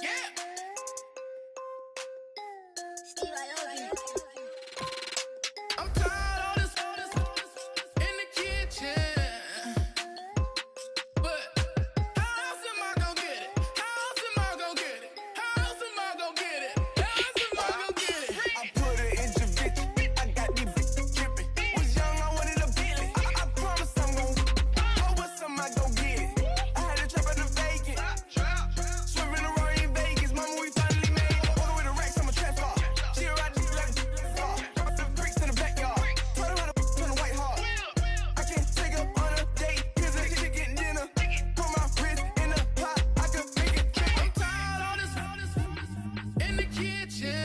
Yeah. I'm tired of this in the kitchen. But how else am I gonna get it? How else am I gonna get it? How else am I gonna get it? How else am I gonna get it? I put it in your bitch. I got these bitches dripping. Was young, I wanted a Bentley. I promise I'm gon' oh, what's am I gon' get it? I had to trap out the vacant. Swerving around in Vegas. Mama, we finally made it. On the way to racks, I'm a trap car. She a ride like a car. Drop the bricks in the backyard. Told her how to turn the white heart. I can't take her on a date. Here's a chicken dinner. Put my wrist in the pot. I could make it trip. I'm tired of this in the kitchen.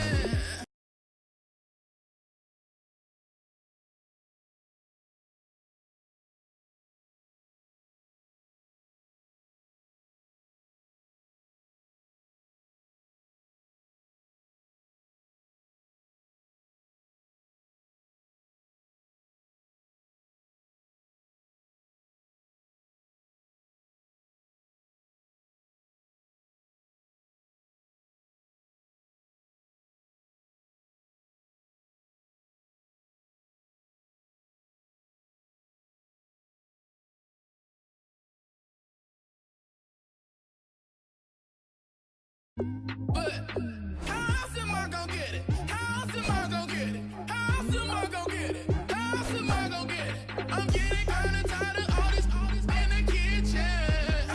But how else am I gonna get it? How else am I gonna get it? How else am I gonna get it? How else am I gonna get it? I'm getting kinda tired of all this in the kitchen.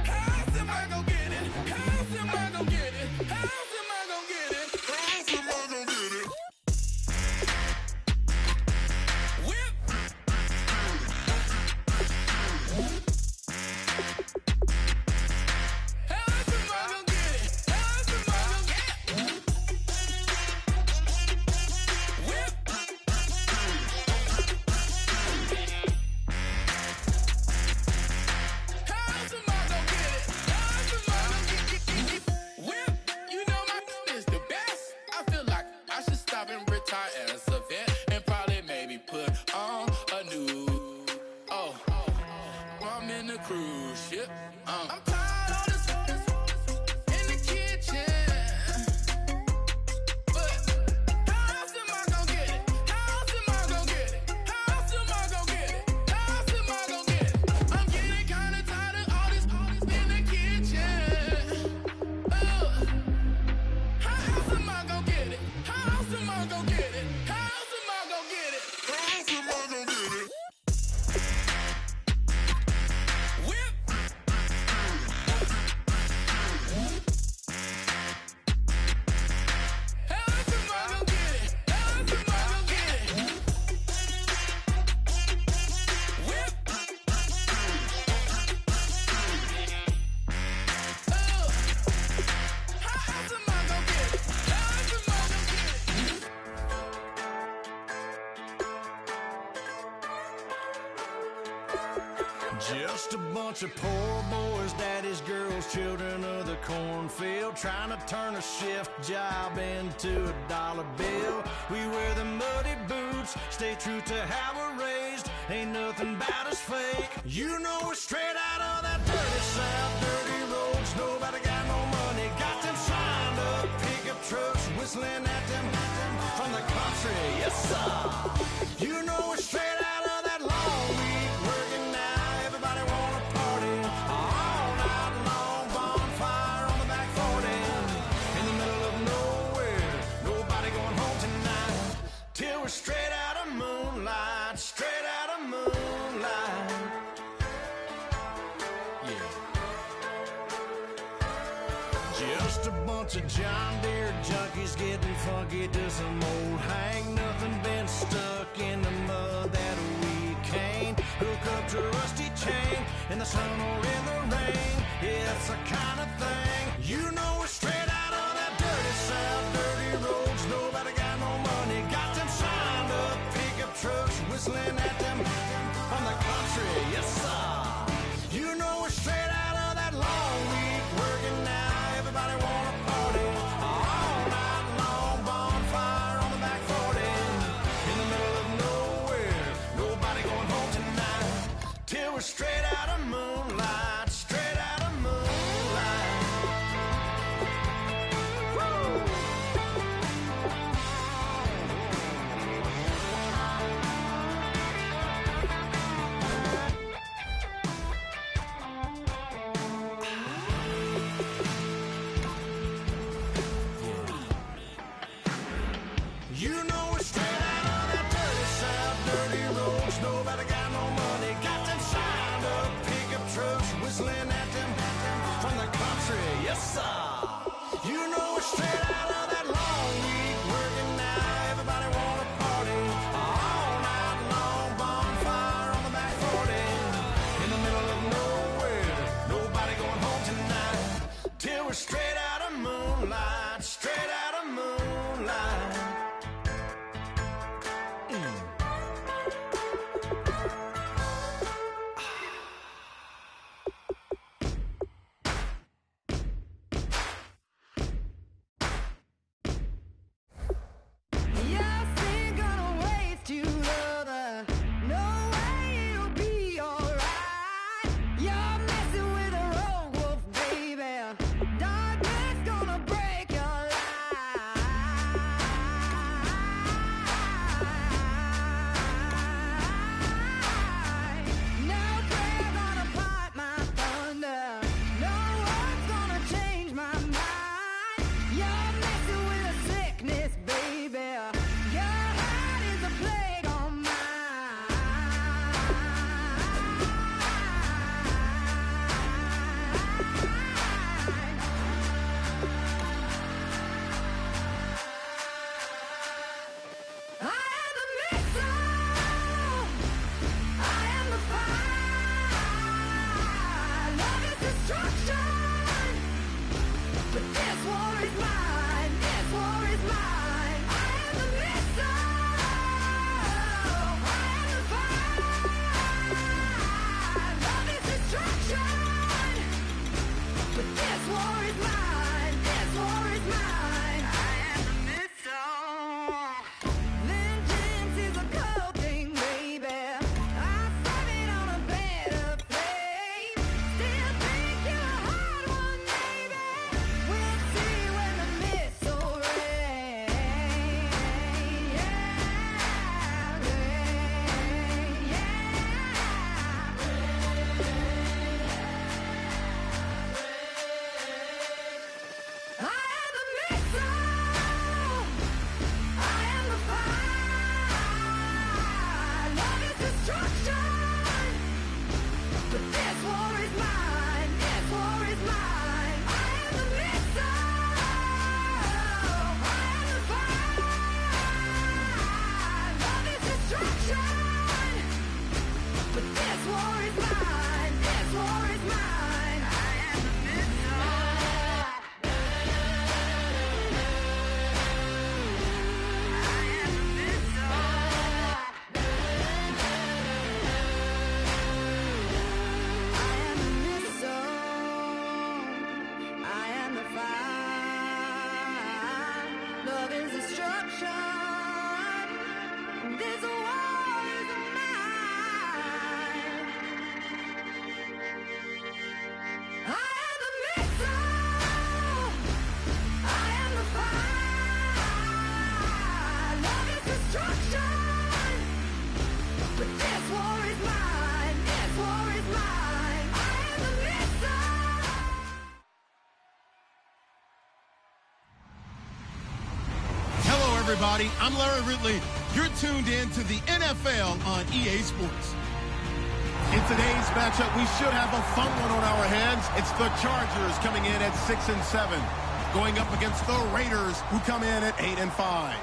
How else am I gonna get it? How else am I gonna get it? How else am I gonna get it? How else am I gonna get it? Whip. How else am I gonna get it? How else am I gonna get it? Whip. How else am I gonna get it? How else am I gonna get it? Whip. You know my is the best. I feel like I should stop and retire as a vet and probably maybe put on a new. Oh, I'm in a cruise ship. I'm tired of this in the kitchen. But how else am I gonna get it? How else am I gonna get it? How else am I gonna get it? How else am I gonna get it? I'm getting kinda tired of all this in the kitchen. How else am I gonna get it? How else am I gonna get it? How else am I gonna get it? How else am I gonna get it? Whip. How else am I gonna get it? How else am I gonna get it? Whip. How else am I gonna get it? How else am I gonna get it? Just a bunch of poor boys, daddy's girls, children of the cornfield, trying to turn a shift job into a dollar bill. We wear the muddy boots, stay true to how we're raised. Ain't nothing about us fake. You know we're straight out of that dirty south, dirty roads. Nobody got no money, got them signed up pickup trucks, whistling at them from the country. Yes, sir. You know we're straight out of that long week working now. Everybody wanna party all night long. Bonfire on the back 40 in the middle of nowhere. Nobody going home tonight till we're straight out of moonlight. Straight out of moonlight. Yeah. Just a bunch of John Deere junkies getting funky to some old hang. Nothing been stuck in the mud that we can't hook up to a rusty chain in the sun or in the rain. Yeah, it's the kind of thing. You know we're straight out of that dirty south, dirty roads. Nobody got no money, got them signed up pickup trucks, whistling at them from the country. Yes, sir. You know we're straight out of that long week working now. Everybody wanna party all night long. Bonfire on the back 40 in the middle of nowhere. Nobody going home tonight till we're straight out of moonlight. Straight out of moonlight. everybody. I'm Larry Ridley. You're tuned in to the NFL on EA Sports. In today's matchup, we should have a fun one on our hands. It's the Chargers coming in at 6-7, going up against the Raiders, who come in at 8-5.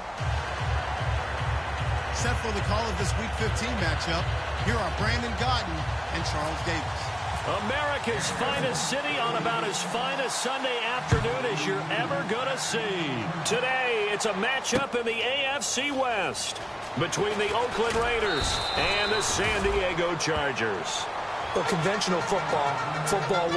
Set for the call of this Week 15 matchup, here are Brandon Gaudin and Charles Davis. America's finest city on about as fine a Sunday afternoon as you're ever going to see. Today, it's a matchup in the AFC West between the Oakland Raiders and the San Diego Chargers. Well, conventional football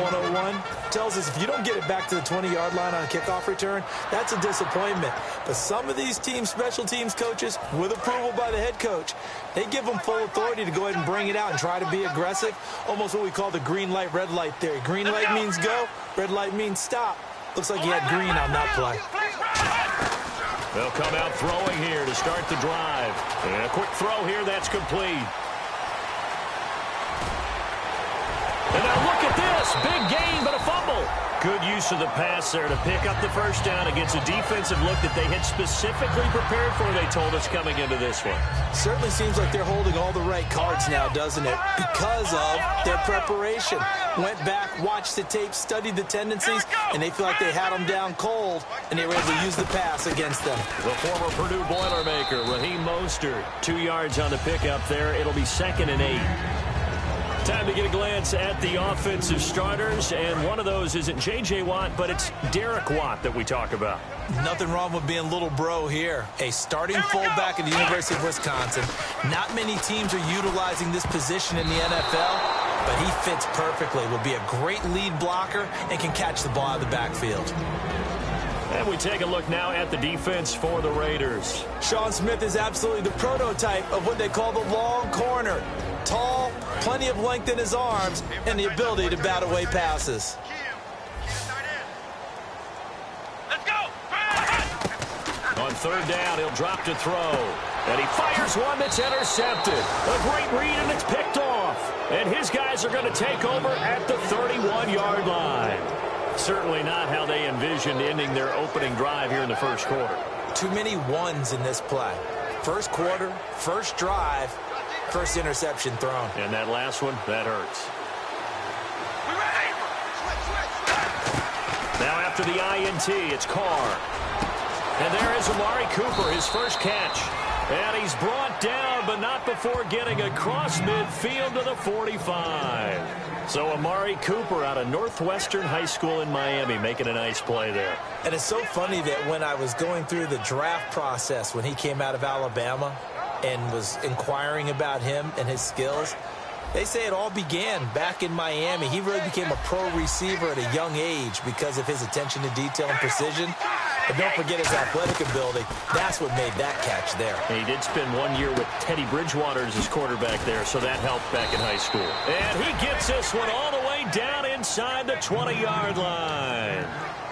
101, tells us if you don't get it back to the 20-yard line on a kickoff return, that's a disappointment. But some of these teams, special teams coaches, with approval by the head coach, they give them full authority to go ahead and bring it out and try to be aggressive, almost what we call the green light, red light theory. Green light means go, red light means stop. Looks like he had green on that play. They'll come out throwing here to start the drive. And a quick throw here, that's complete. And now look at this. Big gain, but a fumble. Good use of the pass there to pick up the first down against a defensive look that they had specifically prepared for, they told us, coming into this one. Certainly seems like they're holding all the right cards now, doesn't it? Because of their preparation. Went back, watched the tape, studied the tendencies, and they feel like they had them down cold, and they were able to use the pass against them. The former Purdue Boilermaker, Raheem Mostert, 2 yards on the pickup there. It'll be 2nd and 8. Time to get a glance at the offensive starters, and one of those isn't J.J. Watt, but it's Derek Watt that we talk about. Nothing wrong with being little bro here. A starting fullback at the University of Wisconsin. Not many teams are utilizing this position in the NFL, but he fits perfectly. Will be a great lead blocker and can catch the ball out of the backfield. And we take a look now at the defense for the Raiders. Sean Smith is absolutely the prototype of what they call the long corner. Tall, plenty of length in his arms, and the ability to bat away passes. On 3rd down, he'll drop to throw. And he fires one that's intercepted. A great read, and it's picked off. And his guys are going to take over at the 31-yard line. Certainly not how they envisioned ending their opening drive here in the first quarter. Too many ones in this play. First quarter, first drive, first interception thrown. And that last one, that hurts. Now after the INT, it's Carr. And there is Amari Cooper, his first catch. And he's brought down, but not before getting across midfield to the 45. So Amari Cooper out of Northwestern High School in Miami making a nice play there. And it's so funny that when I was going through the draft process when he came out of Alabama and was inquiring about him and his skills, they say it all began back in Miami. He really became a pro receiver at a young age because of his attention to detail and precision. But don't forget his athletic ability. That's what made that catch there. He did spend 1 year with Teddy Bridgewater as his quarterback there, so that helped back in high school. And he gets this one all the way down inside the 20-yard line.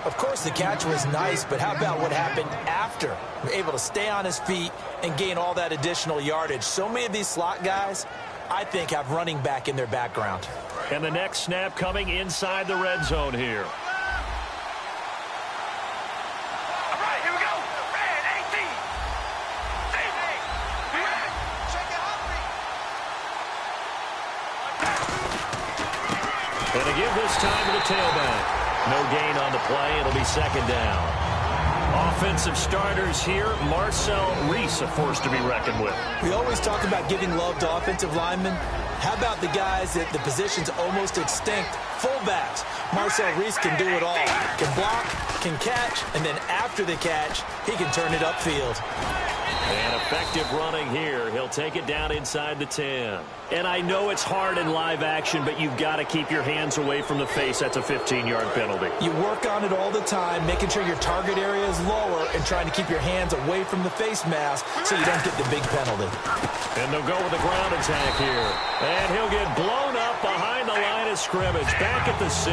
Of course, the catch was nice, but how about what happened after? Able to stay on his feet and gain all that additional yardage. So many of these slot guys, I think, have running back in their background. And the next snap coming inside the red zone here. And to give this time to the tailback. No gain on the play. It'll be 2nd down. Offensive starters here. Marcel Reese, a force to be reckoned with. We always talk about giving love to offensive linemen. How about the guys that the position's almost extinct? Fullbacks. Marcel Reese can do it all. Can block, can catch, and then after the catch, he can turn it upfield. And effective running here. He'll take it down inside the 10. And I know it's hard in live action, but you've got to keep your hands away from the face. That's a 15-yard penalty. You work on it all the time, making sure your target area is lower and trying to keep your hands away from the face mask so you don't get the big penalty. And they'll go with the ground attack here. And he'll get blown up behind the line of scrimmage. Back at the 6.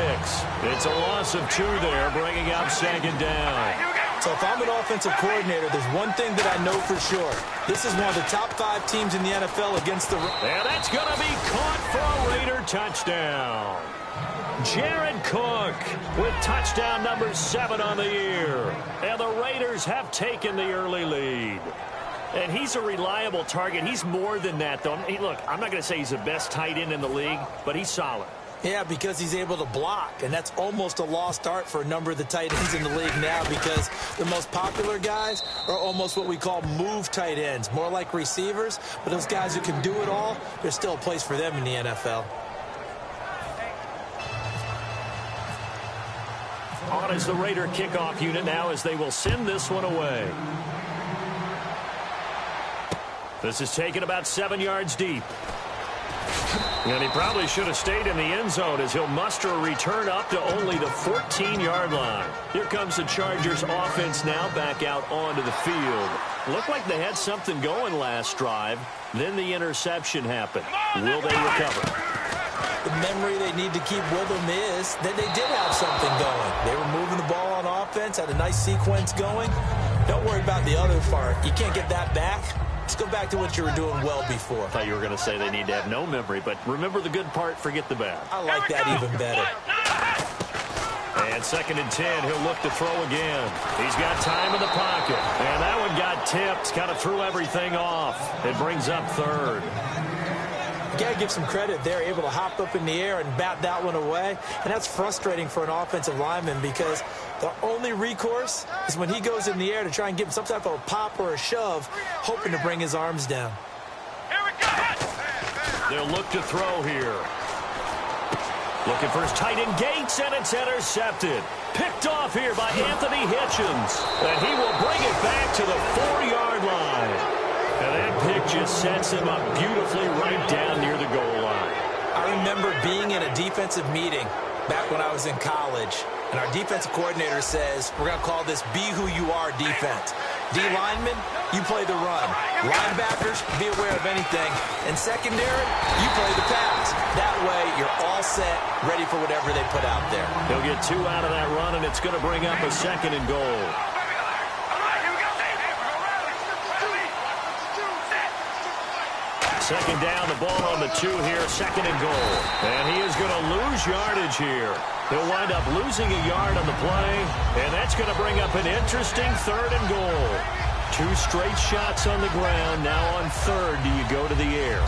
It's a loss of 2 there, bringing up 2nd down. So if I'm an offensive coordinator, there's one thing that I know for sure. This is one of the top 5 teams in the NFL against the... And that's going to be caught for a Raider touchdown. Jared Cook with touchdown number 7 on the year. And the Raiders have taken the early lead. And he's a reliable target. He's more than that, though. Look, I'm not going to say he's the best tight end in the league, but he's solid. Yeah, because he's able to block, and that's almost a lost art for a number of the tight ends in the league now, because the most popular guys are almost what we call move tight ends, more like receivers, but those guys who can do it all, there's still a place for them in the NFL. On is the Raider kickoff unit now as they will send this one away. This is taken about 7 yards deep. And he probably should have stayed in the end zone as he'll muster a return up to only the 14-yard line. Here comes the Chargers offense now back out onto the field. Looked like they had something going last drive. Then the interception happened. Will they recover? The memory they need to keep with them is that they did have something going. They were moving the ball on offense, had a nice sequence going. Don't worry about the other part. You can't get that back. Let's go back to what you were doing well before. I thought you were going to say they need to have no memory, but remember the good part, forget the bad. I like that even better. And 2nd and 10, he'll look to throw again. He's got time in the pocket. And that one got tipped, kind of threw everything off. It brings up 3rd. You got to give some credit. They're able to hop up in the air and bat that one away. And that's frustrating for an offensive lineman because the only recourse is when he goes in the air to try and give him some type of a pop or a shove, hoping to bring his arms down. They'll look to throw here. Looking for his tight end Gates, and it's intercepted. Picked off here by Anthony Hitchens. And he will bring it back to the 4-yard line. And that pick just sets him up beautifully right down near the goal line. I remember being in a defensive meeting back when I was in college, and our defensive coordinator says, we're going to call this Be Who You Are defense. D linemen, you play the run. Linebackers, be aware of anything. And secondary, you play the pass. That way, you're all set, ready for whatever they put out there. He'll get 2 out of that run, and it's going to bring up a 2nd and goal. Second down, the ball on the 2 here, 2nd and goal. And he is going to lose yardage here. He'll wind up losing a yard on the play, and that's going to bring up an interesting 3rd and goal. 2 straight shots on the ground. Now on 3rd, do you go to the air?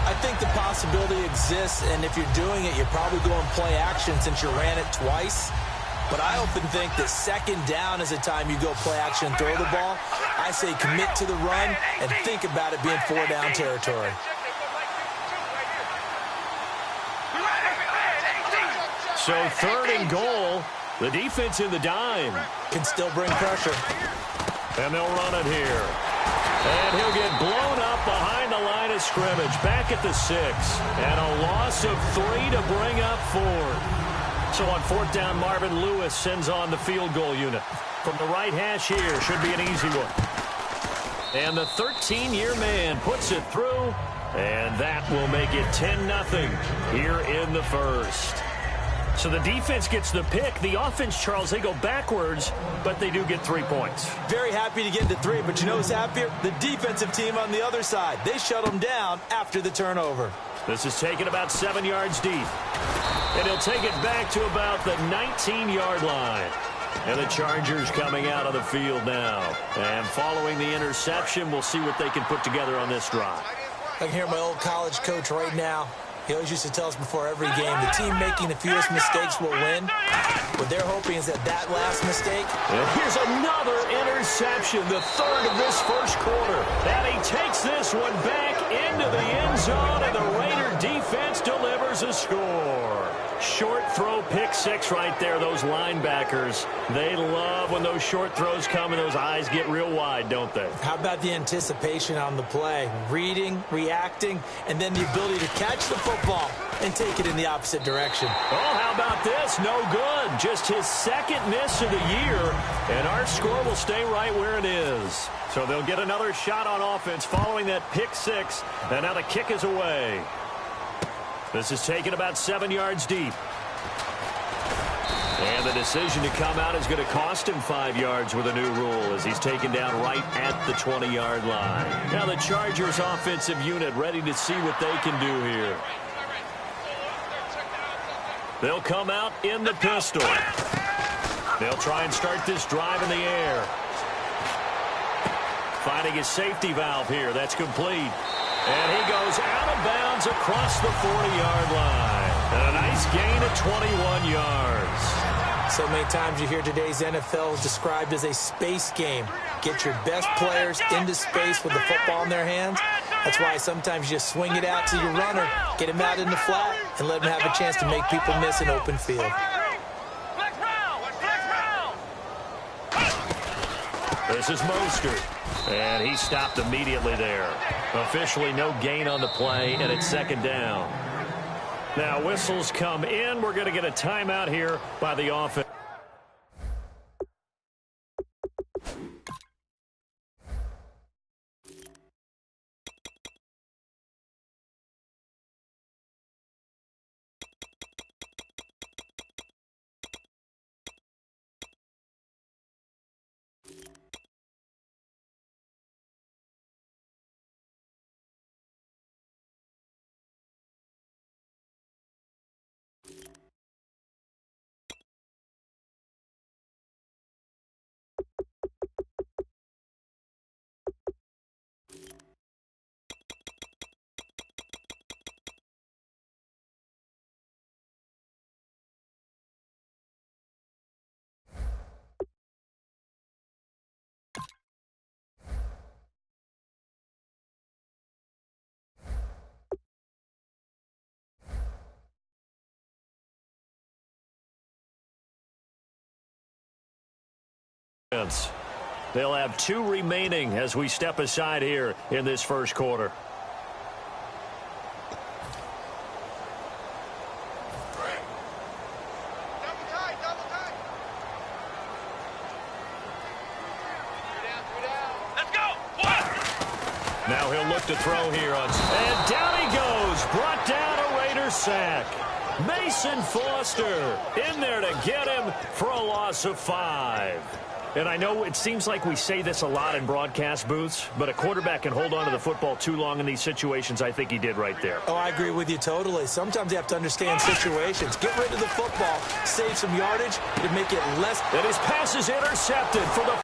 I think the possibility exists, and if you're doing it, you're probably going play action since you ran it twice. But I often think that 2nd down is a time you go play action and throw the ball. I say commit to the run and think about it being 4-down territory. So 3rd and goal, the defense in the dime. Can still bring pressure. And they'll run it here. And he'll get blown up behind the line of scrimmage, back at the 6. And a loss of 3 to bring up 4. So on 4th down, Marvin Lewis sends on the field goal unit. From the right hash here, should be an easy one. And the 13-year man puts it through, and that will make it 10-0 here in the 1st. So the defense gets the pick. The offense, Charles, they go backwards, but they do get 3 points. Very happy to get to 3, but you know who's happier? The defensive team on the other side. They shut them down after the turnover. This is taken about 7 yards deep. And he'll take it back to about the 19-yard line. And the Chargers coming out of the field now. And following the interception, we'll see what they can put together on this drive. I can hear my old college coach right now. He always used to tell us before every game, the team making the fewest mistakes will win. What they're hoping is that last mistake. And here's another interception, the 3rd of this 1st quarter. And he takes this one back into the end zone, and the Raider defense delivers a score. Short throw, pick 6 right there. Those linebackers, they love when those short throws come and those eyes get real wide, don't they? How about the anticipation on the play? Reading, reacting, and then the ability to catch the football and take it in the opposite direction. Oh, how about this? No good. Just his 2nd miss of the year, and our score will stay right where it is. So they'll get another shot on offense following that pick 6, and now the kick is away. This is taken about 7 yards deep. And the decision to come out is going to cost him 5 yards with a new rule as he's taken down right at the 20-yard line. Now the Chargers offensive unit ready to see what they can do here. They'll come out in the pistol. They'll try and start this drive in the air. Finding his safety valve here. That's complete. And he goes out of bounds across the 40-yard line. And a nice gain of 21 yards. So many times you hear today's NFL described as a space game. Get your best players into space with the football in their hands. That's why sometimes you just swing it out to your runner, get him out in the flat, and let him have a chance to make people miss an open field. This is Mostert. And he stopped immediately there. Officially no gain on the play, and it's second down. Now whistles come in. We're going to get a timeout here by the offense. They'll have 2 remaining as we step aside here in this first quarter. Now he'll look to throw here on. And down he goes. Brought down a Raider sack. Mason Foster in there to get him for a loss of 5. And I know it seems like we say this a lot in broadcast booths, but a quarterback can hold on to the football too long in these situations. I think he did right there. Oh, I agree with you totally. Sometimes you have to understand situations. Get rid of the football, save some yardage to make it less. And his pass is intercepted for the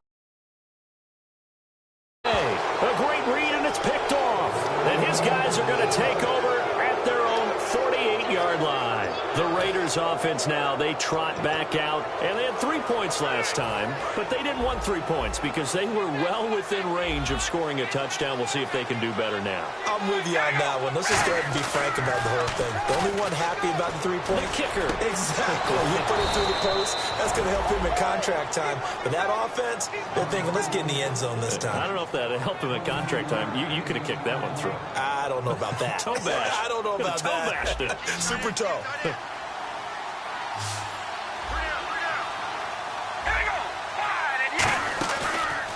a great read, and it's picked off. And his guys are going to take over at their own 48-yard line. The Raiders offense now, they trot back out, and they had 3 points last time, but they didn't want 3 points because they were well within range of scoring a touchdown. We'll see if they can do better now. I'm with you on that one. Let's just go ahead and be frank about the whole thing. The only one happy about the 3-point kicker. Exactly. You put it through the post. That's going to help him in contract time. But that offense, they're thinking, let's get in the end zone this time. I don't know if that helped him in contract time. You could have kicked that one through. I don't know about that. Toe bash. I don't know about that. Toe bashed it. Super toe.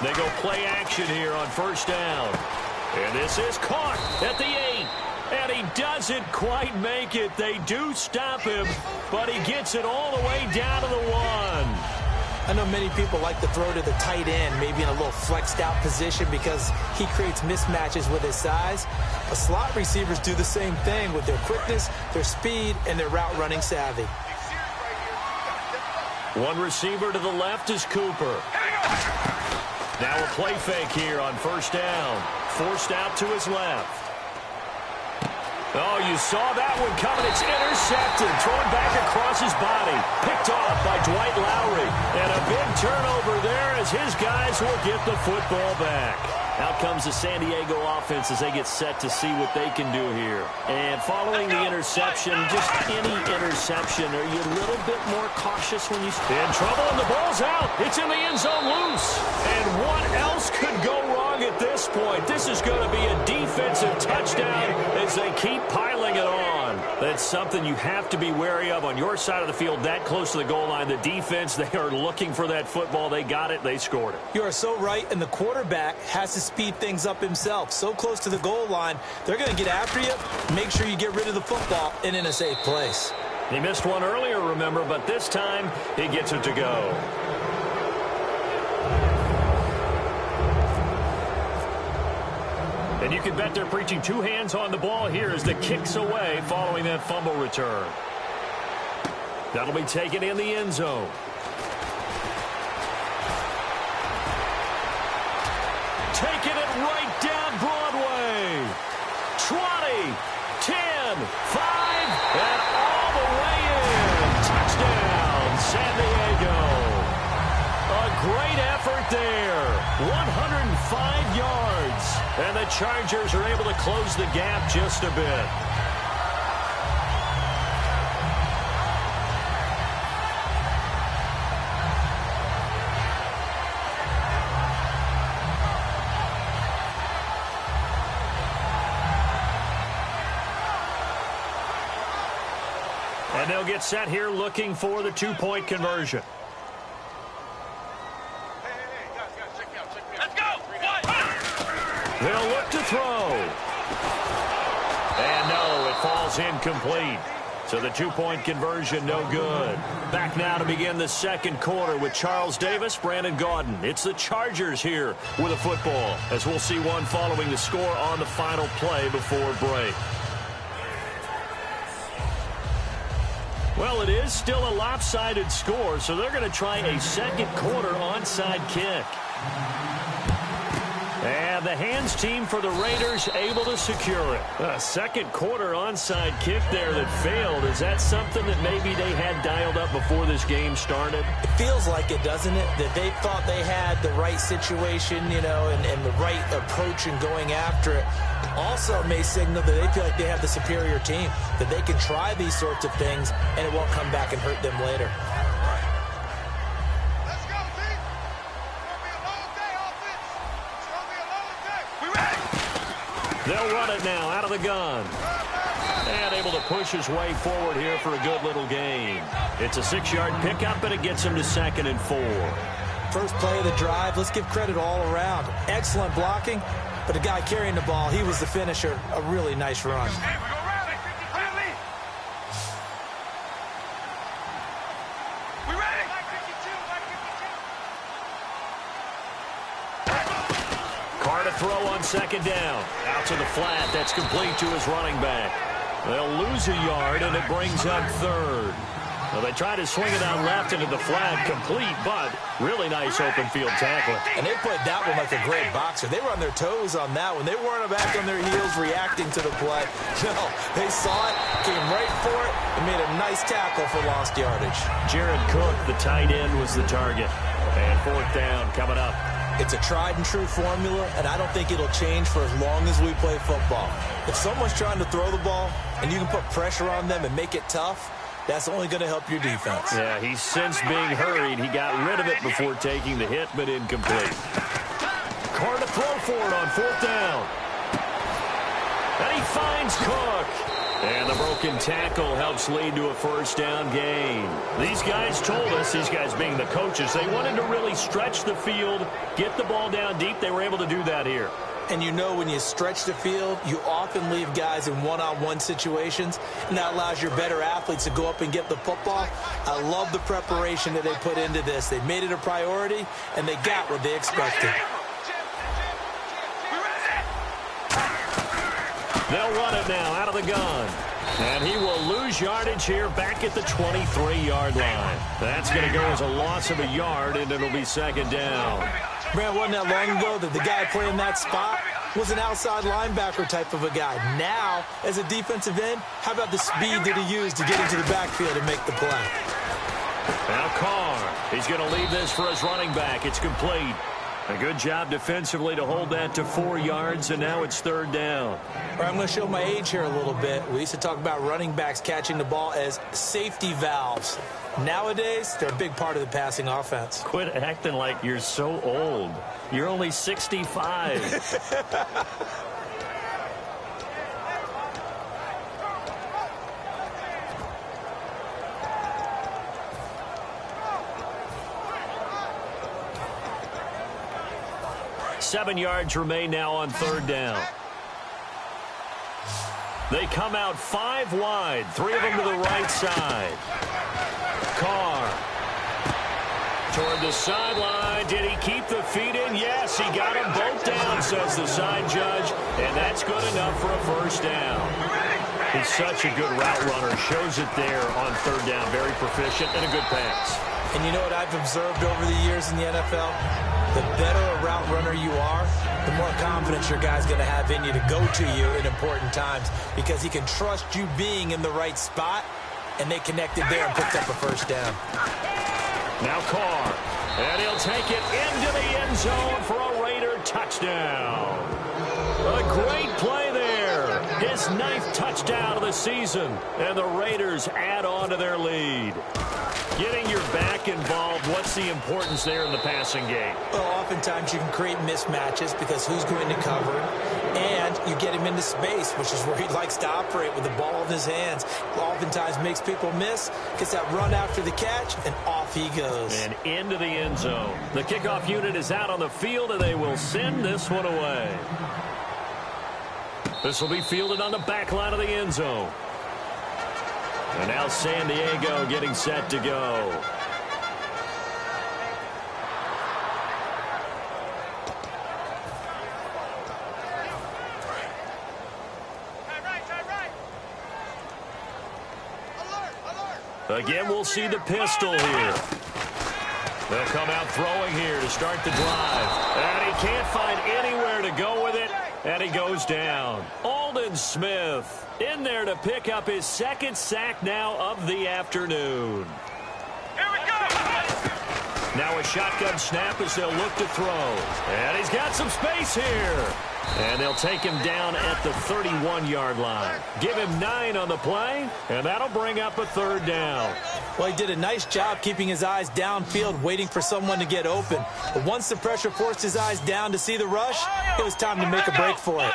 They go play action here on first down. And this is caught at the 8. And he doesn't quite make it. They do stop him, but he gets it all the way down to the 1. I know many people like to throw to the tight end, maybe in a little flexed out position because he creates mismatches with his size. But slot receivers do the same thing with their quickness, their speed, and their route running savvy. One receiver to the left is Cooper. Now a play fake here on first down. Forced out to his left. Oh, you saw that one coming. It's intercepted. Thrown back across his body. Picked off by Dwight Lowry. And a big turnover there as his guys will get the football back. Out comes the San Diego offense as they get set to see what they can do here. And following the interception, just any interception, are you a little bit more cautious when you... In trouble, and the ball's out. It's in the end zone loose. And what else could go wrong at this point? This is going to be a defensive touchdown as they keep piling it on. That's something you have to be wary of on your side of the field, that close to the goal line. The defense, they are looking for that football. They got it. They scored it. You are so right, and the quarterback has to speed things up himself. So close to the goal line, they're going to get after you. Make sure you get rid of the football and in a safe place. He missed one earlier, remember, but this time he gets it to go. And you can bet they're preaching two hands on the ball here as the kick's away following that fumble return. That'll be taken in the end zone. Taking it right down Broadway. 20, 10, 5, and all the way in. Touchdown, San Diego. A great effort there. 105 yards. And the Chargers are able to close the gap just a bit. And they'll get set here looking for the two-point conversion. Let's go! They'll look to throw. And no, it falls incomplete. So the two-point conversion, no good. Back now to begin the second quarter with Charles Davis, Brandon Gaudin. It's the Chargers here with a football, as we'll see one following the score on the final play before break. Well, it is still a lopsided score, so they're going to try a second quarter onside kick. And the hands team for the Raiders able to secure it. A second quarter onside kick there that failed. Is that something that maybe they had dialed up before this game started? It feels like it, doesn't it? That they thought they had the right situation, you know, and the right approach in going after it. Also may signal that they feel like they have the superior team, that they can try these sorts of things and it won't come back and hurt them later. They'll run it now out of the gun. And able to push his way forward here for a good little gain. It's a 6-yard pickup, and it gets him to 2nd and 4. First play of the drive, let's give credit all around. Excellent blocking, but the guy carrying the ball, he was the finisher. A really nice run. Throw on second down. Out to the flat. That's complete to his running back. They'll lose a yard, and it brings up 3rd. Well, they try to swing it out left into the flat. Complete, but really nice open field tackling. And they played that one like a great boxer. They were on their toes on that one. They weren't back on their heels reacting to the play. No, they saw it, came right for it, and made a nice tackle for lost yardage. Jared Cook, the tight end, was the target. And 4th down coming up. It's a tried-and-true formula, and I don't think it'll change for as long as we play football. If someone's trying to throw the ball and you can put pressure on them and make it tough, that's only going to help your defense. Yeah, he's since being hurried. He got rid of it before taking the hit, but incomplete. Carr to throw for it on 4th down. And he finds Cook. And the broken tackle helps lead to a 1st down gain. These guys told us, these guys being the coaches, they wanted to really stretch the field, get the ball down deep. They were able to do that here. And you know when you stretch the field, you often leave guys in one-on-one situations, and that allows your better athletes to go up and get the football. I love the preparation that they put into this. They made it a priority, and they got what they expected. They'll run it now out of the gun. And he will lose yardage here back at the 23-yard line. That's going to go as a loss of a yard, and it'll be 2nd down. Brad, wasn't that long ago that the guy playing that spot was an outside linebacker type of a guy. Now, as a defensive end, how about the speed that he used to get into the backfield and make the play? Now Carr, he's going to leave this for his running back. It's complete. A good job defensively to hold that to 4 yards, and now it's 3rd down. I'm going to show my age here a little bit. We used to talk about running backs catching the ball as safety valves. Nowadays, they're a big part of the passing offense. Quit acting like you're so old. You're only 65. Seven yards remain now on 3rd down. They come out 5 wide, 3 of them to the right side. Carr. Toward the sideline. Did he keep the feet in? Yes, he got them both down, says the side judge. And that's good enough for a first down. He's such a good route runner. Shows it there on third down. Very proficient and a good pass. And you know what I've observed over the years in the NFL? The better a route runner you are, the more confidence your guy's going to have in you to go to you in important times because he can trust you being in the right spot, and they connected there and picked up a first down. Now Carr, and he'll take it into the end zone for a Raider touchdown. A great play there. His 9th touchdown of the season, and the Raiders add on to their lead. Getting your back involved, what's the importance there in the passing game? Well, oftentimes you can create mismatches because who's going to cover him, and you get him into space, which is where he likes to operate with the ball in his hands. Oftentimes makes people miss, gets that run after the catch, and off he goes. And into the end zone. The kickoff unit is out on the field, and they will send this one away. This will be fielded on the back line of the end zone. And now San Diego getting set to go. Again, we'll see the pistol here. They'll come out throwing here to start the drive. And he can't find anywhere to go with it. And he goes down. Aldon Smith in there to pick up his 2nd sack now of the afternoon. Here we go! Now a shotgun snap as they'll look to throw. And he's got some space here. And they'll take him down at the 31-yard line. Give him 9 on the play, and that'll bring up a 3rd down. Well, he did a nice job keeping his eyes downfield, waiting for someone to get open. But once the pressure forced his eyes down to see the rush, it was time to make a break for it.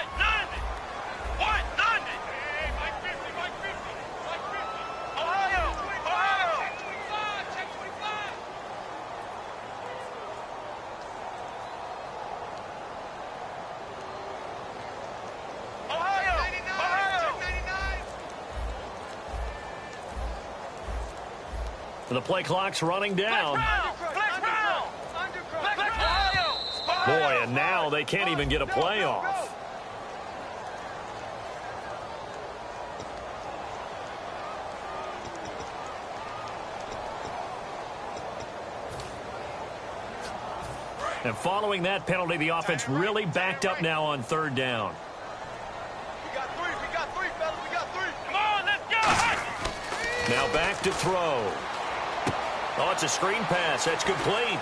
The play clock's running down. Boy, and now they can't even get a play off. And following that penalty, the offense really backed up now on 3rd down. We got 3, fellas, we got 3. Come on, let's go! Now back to throw. Oh, it's a screen pass. That's complete.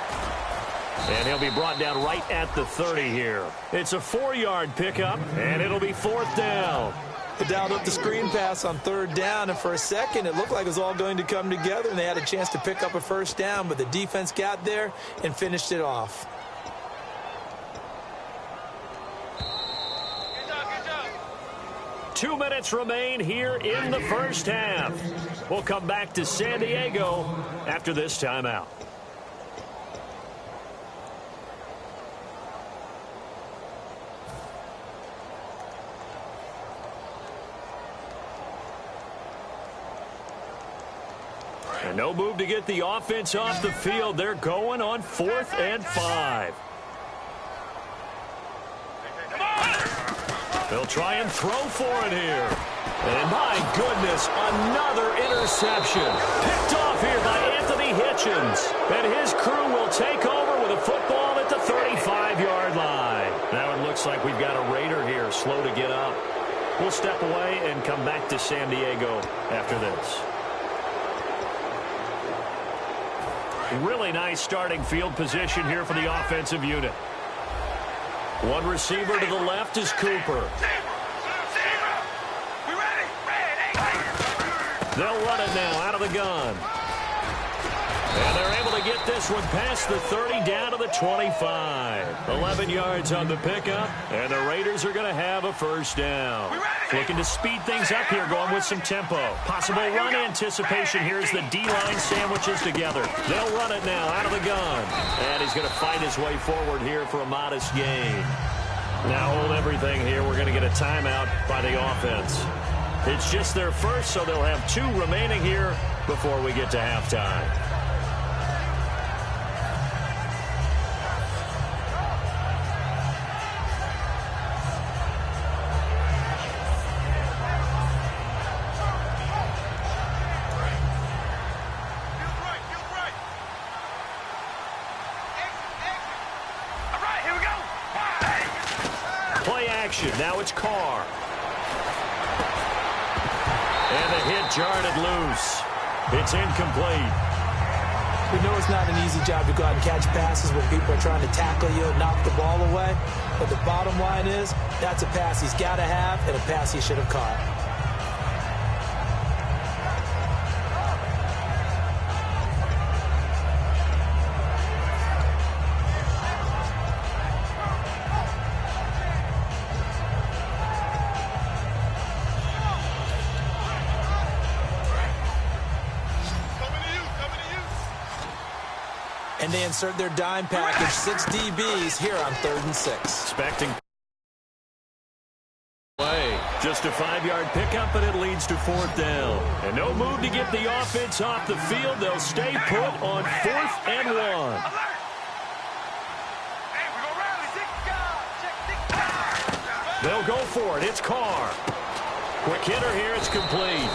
And he'll be brought down right at the 30 here. It's a 4-yard pickup, and it'll be 4th down. They dialed up the screen pass on 3rd down, and for a second it looked like it was all going to come together, and they had a chance to pick up a first down, but the defense got there and finished it off. Good job. 2 minutes remain here in the first half. We'll come back to San Diego after this timeout. And no move to get the offense off the field. They're going on 4th and 5. They'll try and throw for it here. And my goodness, another interception. Picked off here by Anthony Hitchens. And his crew will take over with a football at the 35-yard line. Now it looks like we've got a Raider here slow to get up. We'll step away and come back to San Diego after this. Really nice starting field position here for the offensive unit. One receiver to the left is Cooper. They'll run it now out of the gun. And they're able to get this one past the 30 down to the 25. 11 yards on the pickup, and the Raiders are going to have a first down. Looking to speed things up here, going with some tempo. Possible run anticipation here as the D-line sandwiches together. They'll run it now out of the gun. And he's going to fight his way forward here for a modest gain. Now hold everything here. We're going to get a timeout by the offense. It's just their first, so they'll have 2 remaining here before we get to halftime. Now it's Carr. And the hit jarred it loose. It's incomplete. We know it's not an easy job to go out and catch passes when people are trying to tackle you and knock the ball away. But the bottom line is, that's a pass he's got to have and a pass he should have caught. And they insert their dime package, 6 DBs here on 3rd and 6. Expecting play. Just a 5-yard pickup, and it leads to 4th down. And no move to get the offense off the field. They'll stay put on 4th and 1. They'll go for it. It's Carr. Quick hitter here. It's complete.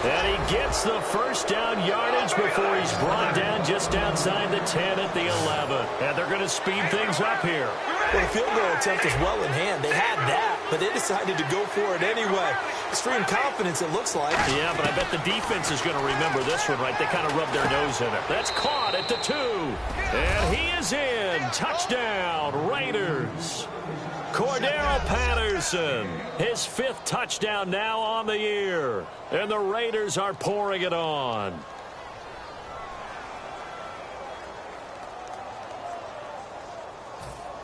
And he gets the first down yardage before he's brought down just outside the 10 at the 11. And they're going to speed things up here. Well, the field goal attempt was well in hand. They had that, but they decided to go for it anyway. Extreme confidence, it looks like. Yeah, but I bet the defense is going to remember this one, right? They kind of rubbed their nose in it. That's caught at the 2. And he is in. Touchdown, Raiders. Cordero Patterson, his 5th touchdown now on the year. And the Raiders are pouring it on.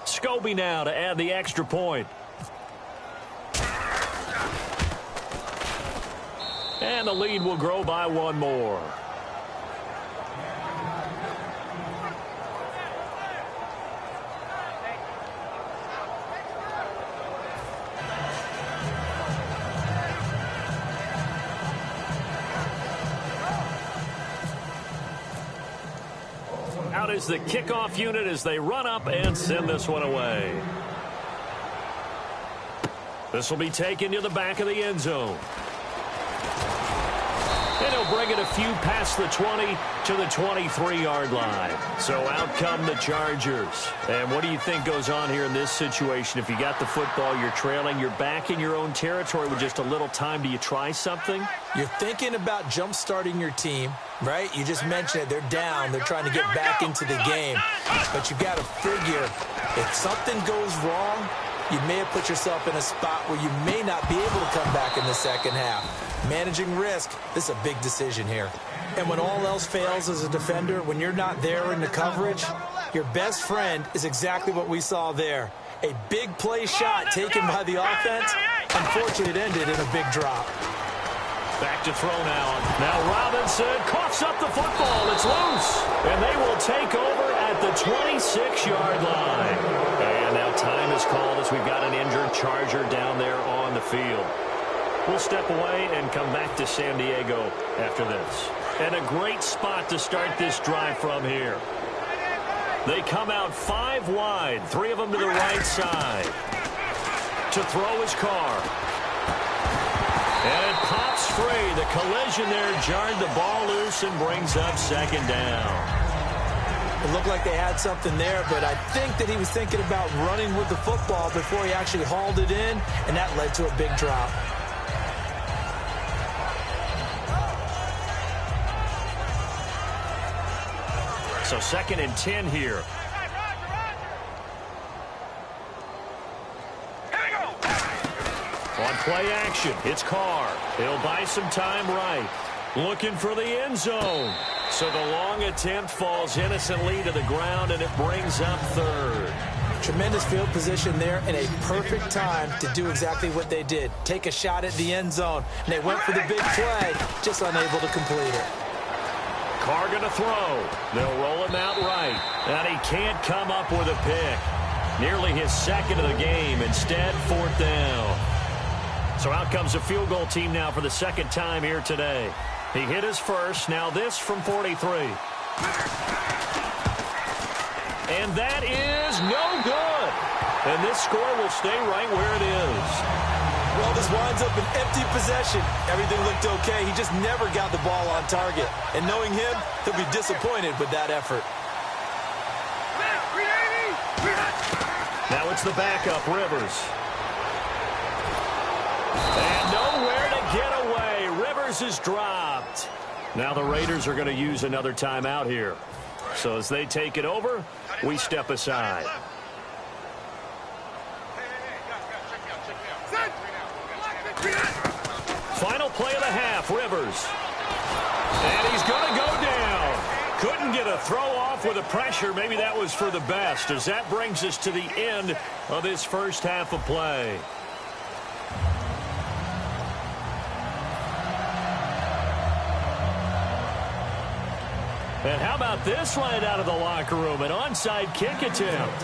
Scobie now to add the extra point. And the lead will grow by 1 more. Out is the kickoff unit as they run up and send this one away. This will be taken to the back of the end zone. And he'll bring it a few past the 20 to the 23-yard line. So out come the Chargers. And what do you think goes on here in this situation? If you got the football, you're trailing, you're back in your own territory with just a little time. Do you try something? You're thinking about jump-starting your team, right? You just mentioned it. They're down. They're trying to get back into the game. But you've got to figure if something goes wrong, you may have put yourself in a spot where you may not be able to come back in the second half. Managing risk, this is a big decision here. And when all else fails as a defender, when you're not there in the coverage, your best friend is exactly what we saw there. A big play shot taken by the offense. Unfortunately, it ended in a big drop. Back to throw now. Now Robinson coughs up the football. It's loose. And they will take over at the 26-yard line. And now time is called as we've got an injured Charger down there on the field. We'll step away and come back to San Diego after this. And a great spot to start this drive from here. They come out 5 wide, 3 of them to the right side. To throw his Carr. And it pops free. The collision there jarred the ball loose and brings up 2nd down. It looked like they had something there, but I think that he was thinking about running with the football before he actually hauled it in, and that led to a big drop. So 2nd and 10 here. On play action, it's Carr. He'll buy some time right. Looking for the end zone. So the long attempt falls innocently to the ground, and it brings up 3rd. Tremendous field position there and a perfect time to do exactly what they did. Take a shot at the end zone. And they went for the big play, just unable to complete it. Carr going to throw. They'll roll him out right. And he can't come up with a pick. Nearly his 2nd of the game. Instead, 4th down. So out comes a field goal team now for the second time here today. He hit his first. Now this from 43. And that is no good. And this score will stay right where it is. Well, this winds up an empty possession. Everything looked okay. He just never got the ball on target. And knowing him, he'll be disappointed with that effort. Now it's the backup, Rivers. And nowhere to get away. Rivers is dropped. Now the Raiders are going to use another timeout here. So as they take it over, we step aside. Final play of the half, Rivers. And he's going to go down. Couldn't get a throw off with the pressure. Maybe that was for the best, as that brings us to the end of this first half of play. And how about this right out of the locker room? An onside kick attempt.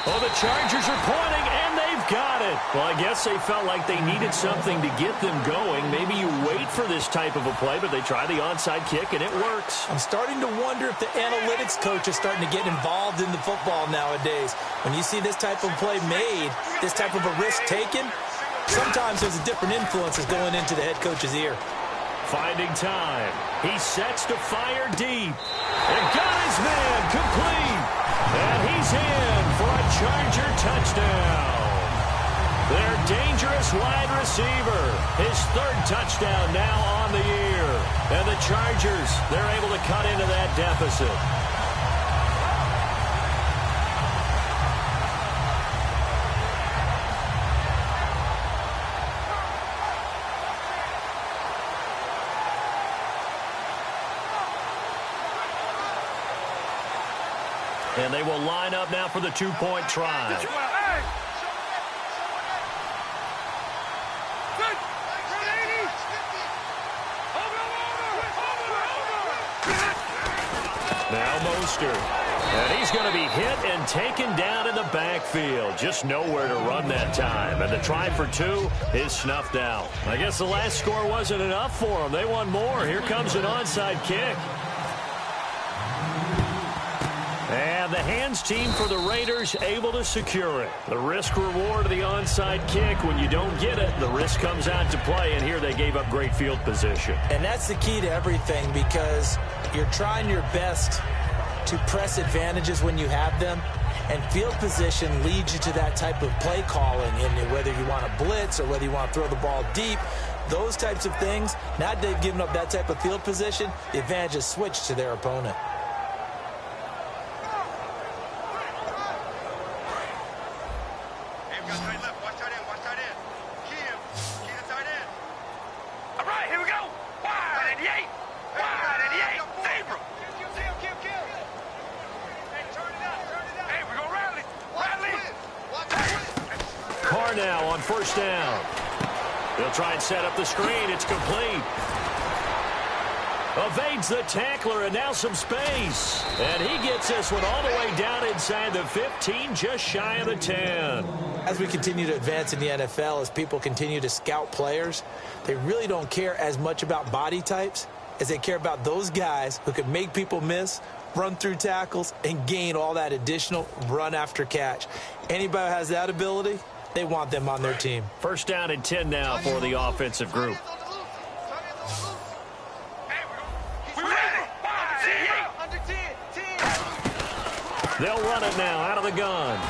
Oh, the Chargers are pointing, and they've got it. Well, I guess they felt like they needed something to get them going. Maybe you wait for this type of a play, but they try the onside kick, and it works. I'm starting to wonder if the analytics coach is starting to get involved in the football nowadays. When you see this type of play made, this type of a risk taken, sometimes there's a different influences going into the head coach's ear. Finding time. He sets to fire deep. And got his man complete. And he's in for a Charger touchdown. Their dangerous wide receiver. His third touchdown now on the year. And the Chargers, they're able to cut into that deficit. And they will line up now for the two-point try. Now Mostert. And he's going to be hit and taken down in the backfield. Just nowhere to run that time. And the try for two is snuffed out. I guess the last score wasn't enough for them. They want more. Here comes an onside kick. And the hands team for the Raiders able to secure it. The risk-reward of the onside kick. When you don't get it, the risk comes out to play, and here they gave up great field position. And that's the key to everything, because you're trying your best to press advantages when you have them, and field position leads you to that type of play calling, and whether you want to blitz or whether you want to throw the ball deep, those types of things. Now that they've given up that type of field position, the advantage is switched to their opponent. Now on first down. They'll try and set up the screen. It's complete. Evades the tackler, and now some space. And he gets this one all the way down inside the 15, just shy of the 10. As we continue to advance in the NFL, as people continue to scout players, they really don't care as much about body types as they care about those guys who can make people miss, run through tackles, and gain all that additional run after catch. Anybody who has that ability, they want them on their team. First down and 10 now for the offensive group. They'll run it now out of the gun.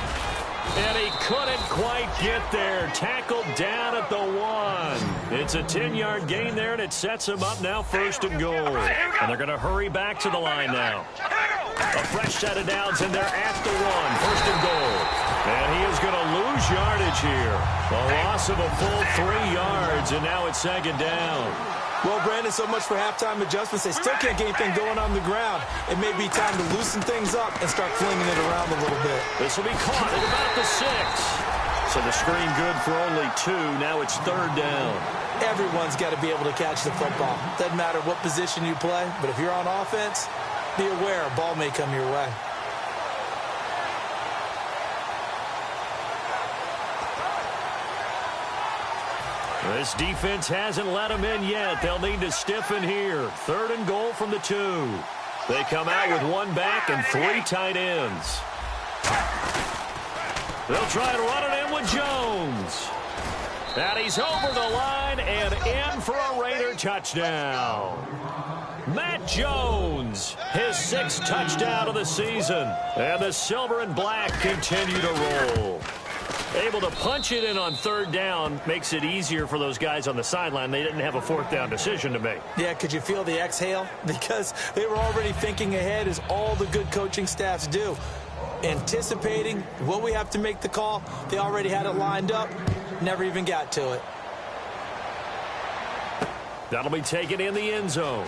And he couldn't quite get there. Tackled down at the 1. It's a 10-yard gain there, and it sets him up now first and goal. And they're going to hurry back to the line now. A fresh set of downs, and they're at the 1. First and goal. And he is going to lose yardage here. A loss of a full 3 yards, and now it's second down. Well, Brandon, so much for halftime adjustments. They still can't get anything going on the ground. It may be time to loosen things up and start flinging it around a little bit. This will be caught at about the 6. So the screen good for only 2. Now it's third down. Everyone's got to be able to catch the football. Doesn't matter what position you play, but if you're on offense, be aware a ball may come your way. This defense hasn't let them in yet. They'll need to stiffen here. 3rd and goal from the 2. They come out with 1 back and 3 tight ends. They'll try to run it in with Jones. And he's over the line and in for a Raider touchdown. Matt Jones, his 6th touchdown of the season. And the silver and black continue to roll. Able to punch it in on 3rd down makes it easier for those guys on the sideline. They didn't have a 4th down decision to make. Yeah, could you feel the exhale? Because they were already thinking ahead, as all the good coaching staffs do. Anticipating, will we have to make the call? They already had it lined up. Never even got to it. That'll be taken in the end zone.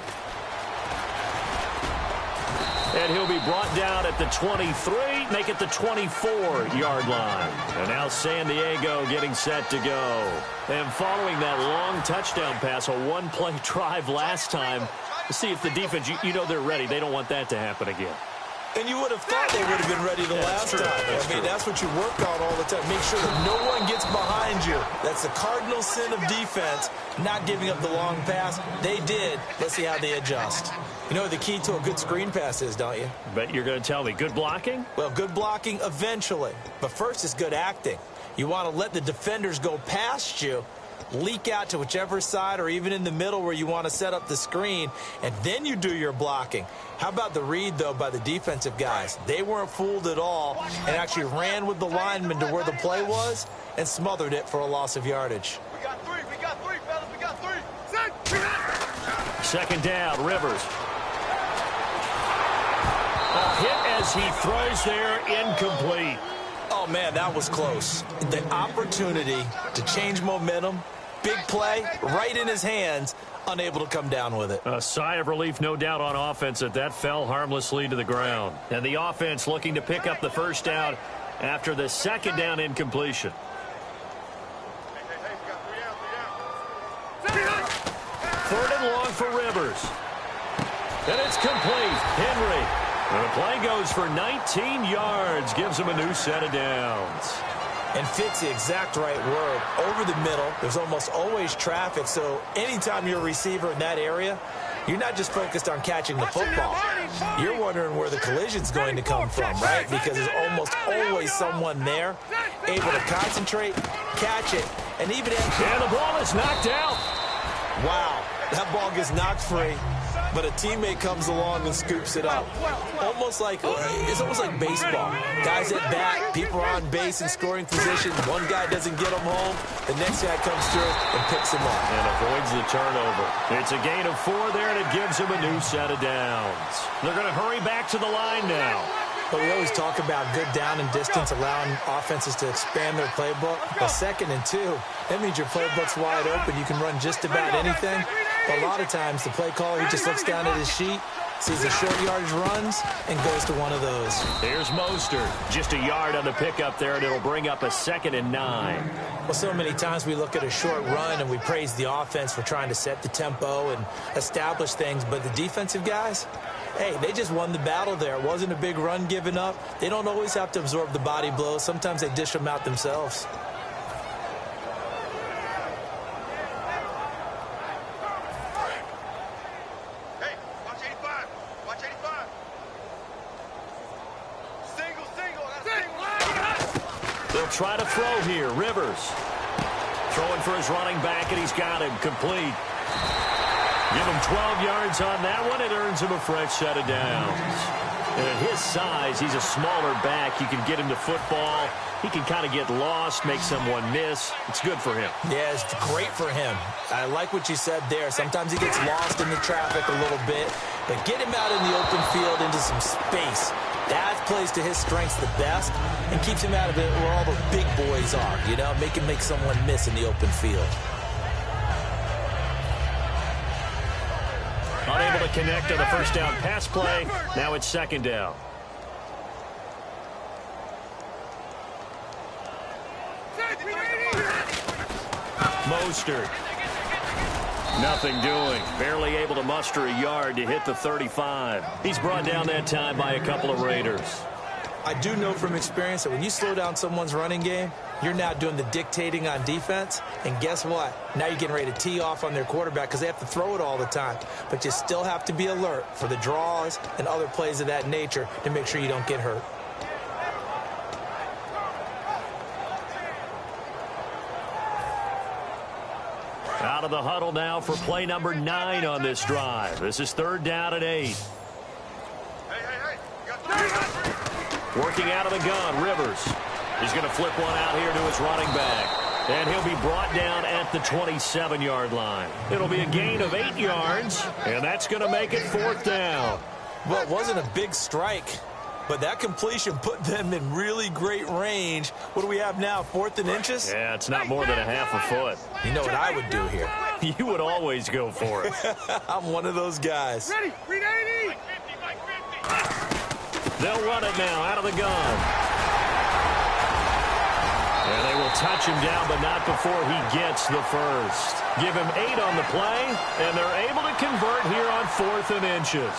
And he'll be brought down at the 23, make it the 24-yard line. And now San Diego getting set to go. And following that long touchdown pass, a 1-play drive last time, to see if the defense, you know they're ready. They don't want that to happen again. And you would have thought they would have been ready the last time. I mean, that's what you work on all the time. Make sure that no one gets behind you. That's the cardinal sin of defense, not giving up the long pass. They did. Let's see how they adjust. You know what the key to a good screen pass is, don't you? Bet you're going to tell me. Good blocking? Well, good blocking eventually. But first is good acting. You want to let the defenders go past you, leak out to whichever side or even in the middle where you want to set up the screen, and then you do your blocking. How about the read, though, by the defensive guys? They weren't fooled at all and actually ran with the lineman to where the play was and smothered it for a loss of yardage. We got 3, fellas, we got 3. 2nd down, Rivers. A hit as he throws there, incomplete. Oh, man, that was close. The opportunity to change momentum, big play, right in his hands, unable to come down with it. A sigh of relief, no doubt, on offense that fell harmlessly to the ground. And the offense looking to pick up the 1st down after the 2nd down incompletion. 3rd and long for Rivers. And it's complete. Henry. And the play goes for 19 yards, gives him a new set of downs. And fits the exact right word. Over the middle, there's almost always traffic, so anytime you're a receiver in that area, you're not just focused on catching the football. You're wondering where the collision's going to come from, right? Because there's almost always someone there able to concentrate, catch it, and even... And the ball is knocked out. Wow, that ball gets knocked free, but a teammate comes along and scoops it up. It's almost like baseball. Guys at bat, people are on base in scoring position. One guy doesn't get them home. The next guy comes through and picks him up. And avoids the turnover. It's a gain of 4 there, and it gives him a new set of downs. They're going to hurry back to the line now. But we always talk about good down and distance, allowing offenses to expand their playbook. But 2nd and 2, that means your playbook's wide open. You can run just about anything. But a lot of times, the play caller, he just looks down at his sheet, sees the short yardage runs, and goes to one of those. Here's Mostert. Just a yard on the pickup there, and it'll bring up a 2nd and 9. Well, so many times we look at a short run and we praise the offense for trying to set the tempo and establish things. But the defensive guys, hey, they just won the battle there. It wasn't a big run given up. They don't always have to absorb the body blows. Sometimes they dish them out themselves. Try to throw here. Rivers throwing for his running back, and he's got him complete. Give him 12 yards on that one. It earns him a fresh set of downs. And at his size, he's a smaller back. You can get him to football. He can kind of get lost, make someone miss. It's good for him. Yeah, it's great for him. I like what you said there. Sometimes he gets lost in the traffic a little bit, but get him out in the open field into some space. That plays to his strengths the best and keeps him out of it where all the big boys are, you know, make someone miss in the open field. Unable to connect on the 1st down pass play. Now it's 2nd down. Mostert. Nothing doing. Barely able to muster a yard to hit the 35. He's brought down that time by a couple of Raiders. I do know from experience that when you slow down someone's running game, You're now doing the dictating on defense, and guess what? Now you're getting ready to tee off on their quarterback because they have to throw it all the time. But you still have to be alert for the draws and other plays of that nature to make sure you don't get hurt. Out of the huddle now for play number 9 on this drive. This is 3rd down and 8. Working out of the gun, Rivers. He's going to flip one out here to his running back. And he'll be brought down at the 27-yard line. It'll be a gain of 8 yards, and that's going to make it 4th down. Well, it wasn't a big strike, but that completion put them in really great range. What do we have now, 4th and inches? Yeah, it's not more than a half a foot. You know what I would do here? You would always go for it. I'm one of those guys. Ready, 380. They'll run it now out of the gun. And they will touch him down, but not before he gets the first. Give him 8 on the play, and they're able to convert here on 4th and inches.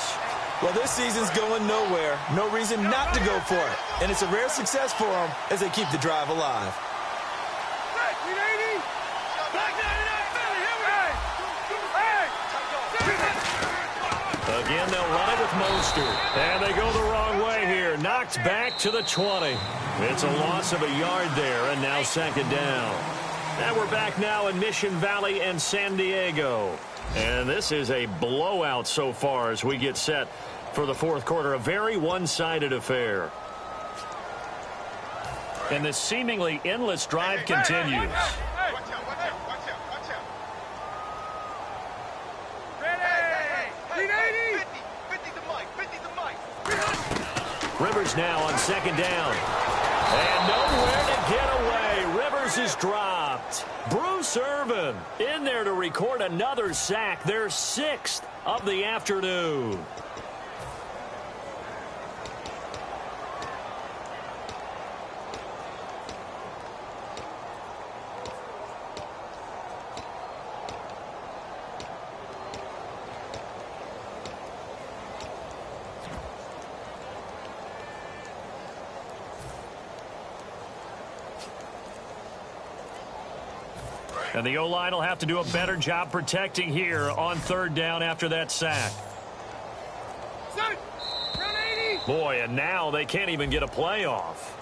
Well, this season's going nowhere. No reason not to go for it. And it's a rare success for them as they keep the drive alive. Again, they'll run it with Mostert. And they go the wrong way here. Knocked back to the 20. It's a loss of a yard there, and now 2nd down. And we're back now in Mission Valley and San Diego. And this is a blowout so far as we get set for the 4th quarter. A very one-sided affair. And this seemingly endless drive continues. Rivers now on 2nd down. And nowhere to get away. Rivers is dropped. Bruce Irvin in there to record another sack. Their 6th of the afternoon. And the O-line will have to do a better job protecting here on 3rd down after that sack. Boy, and now they can't even get a play off.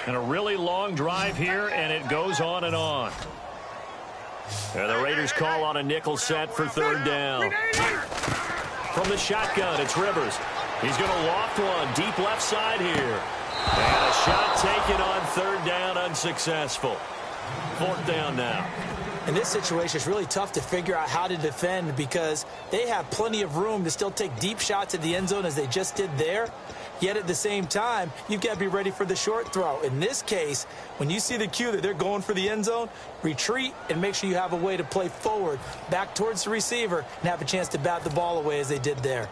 And a really long drive here, and it goes on and on. And the Raiders call on a nickel set for 3rd down. From the shotgun, it's Rivers. He's going to loft one deep left side here. And a shot taken on 3rd down, unsuccessful. 4th down now. In this situation, it's really tough to figure out how to defend because they have plenty of room to still take deep shots at the end zone as they just did there. Yet at the same time, you've got to be ready for the short throw. In this case, when you see the cue that they're going for the end zone, retreat and make sure you have a way to play forward, back towards the receiver, and have a chance to bat the ball away as they did there.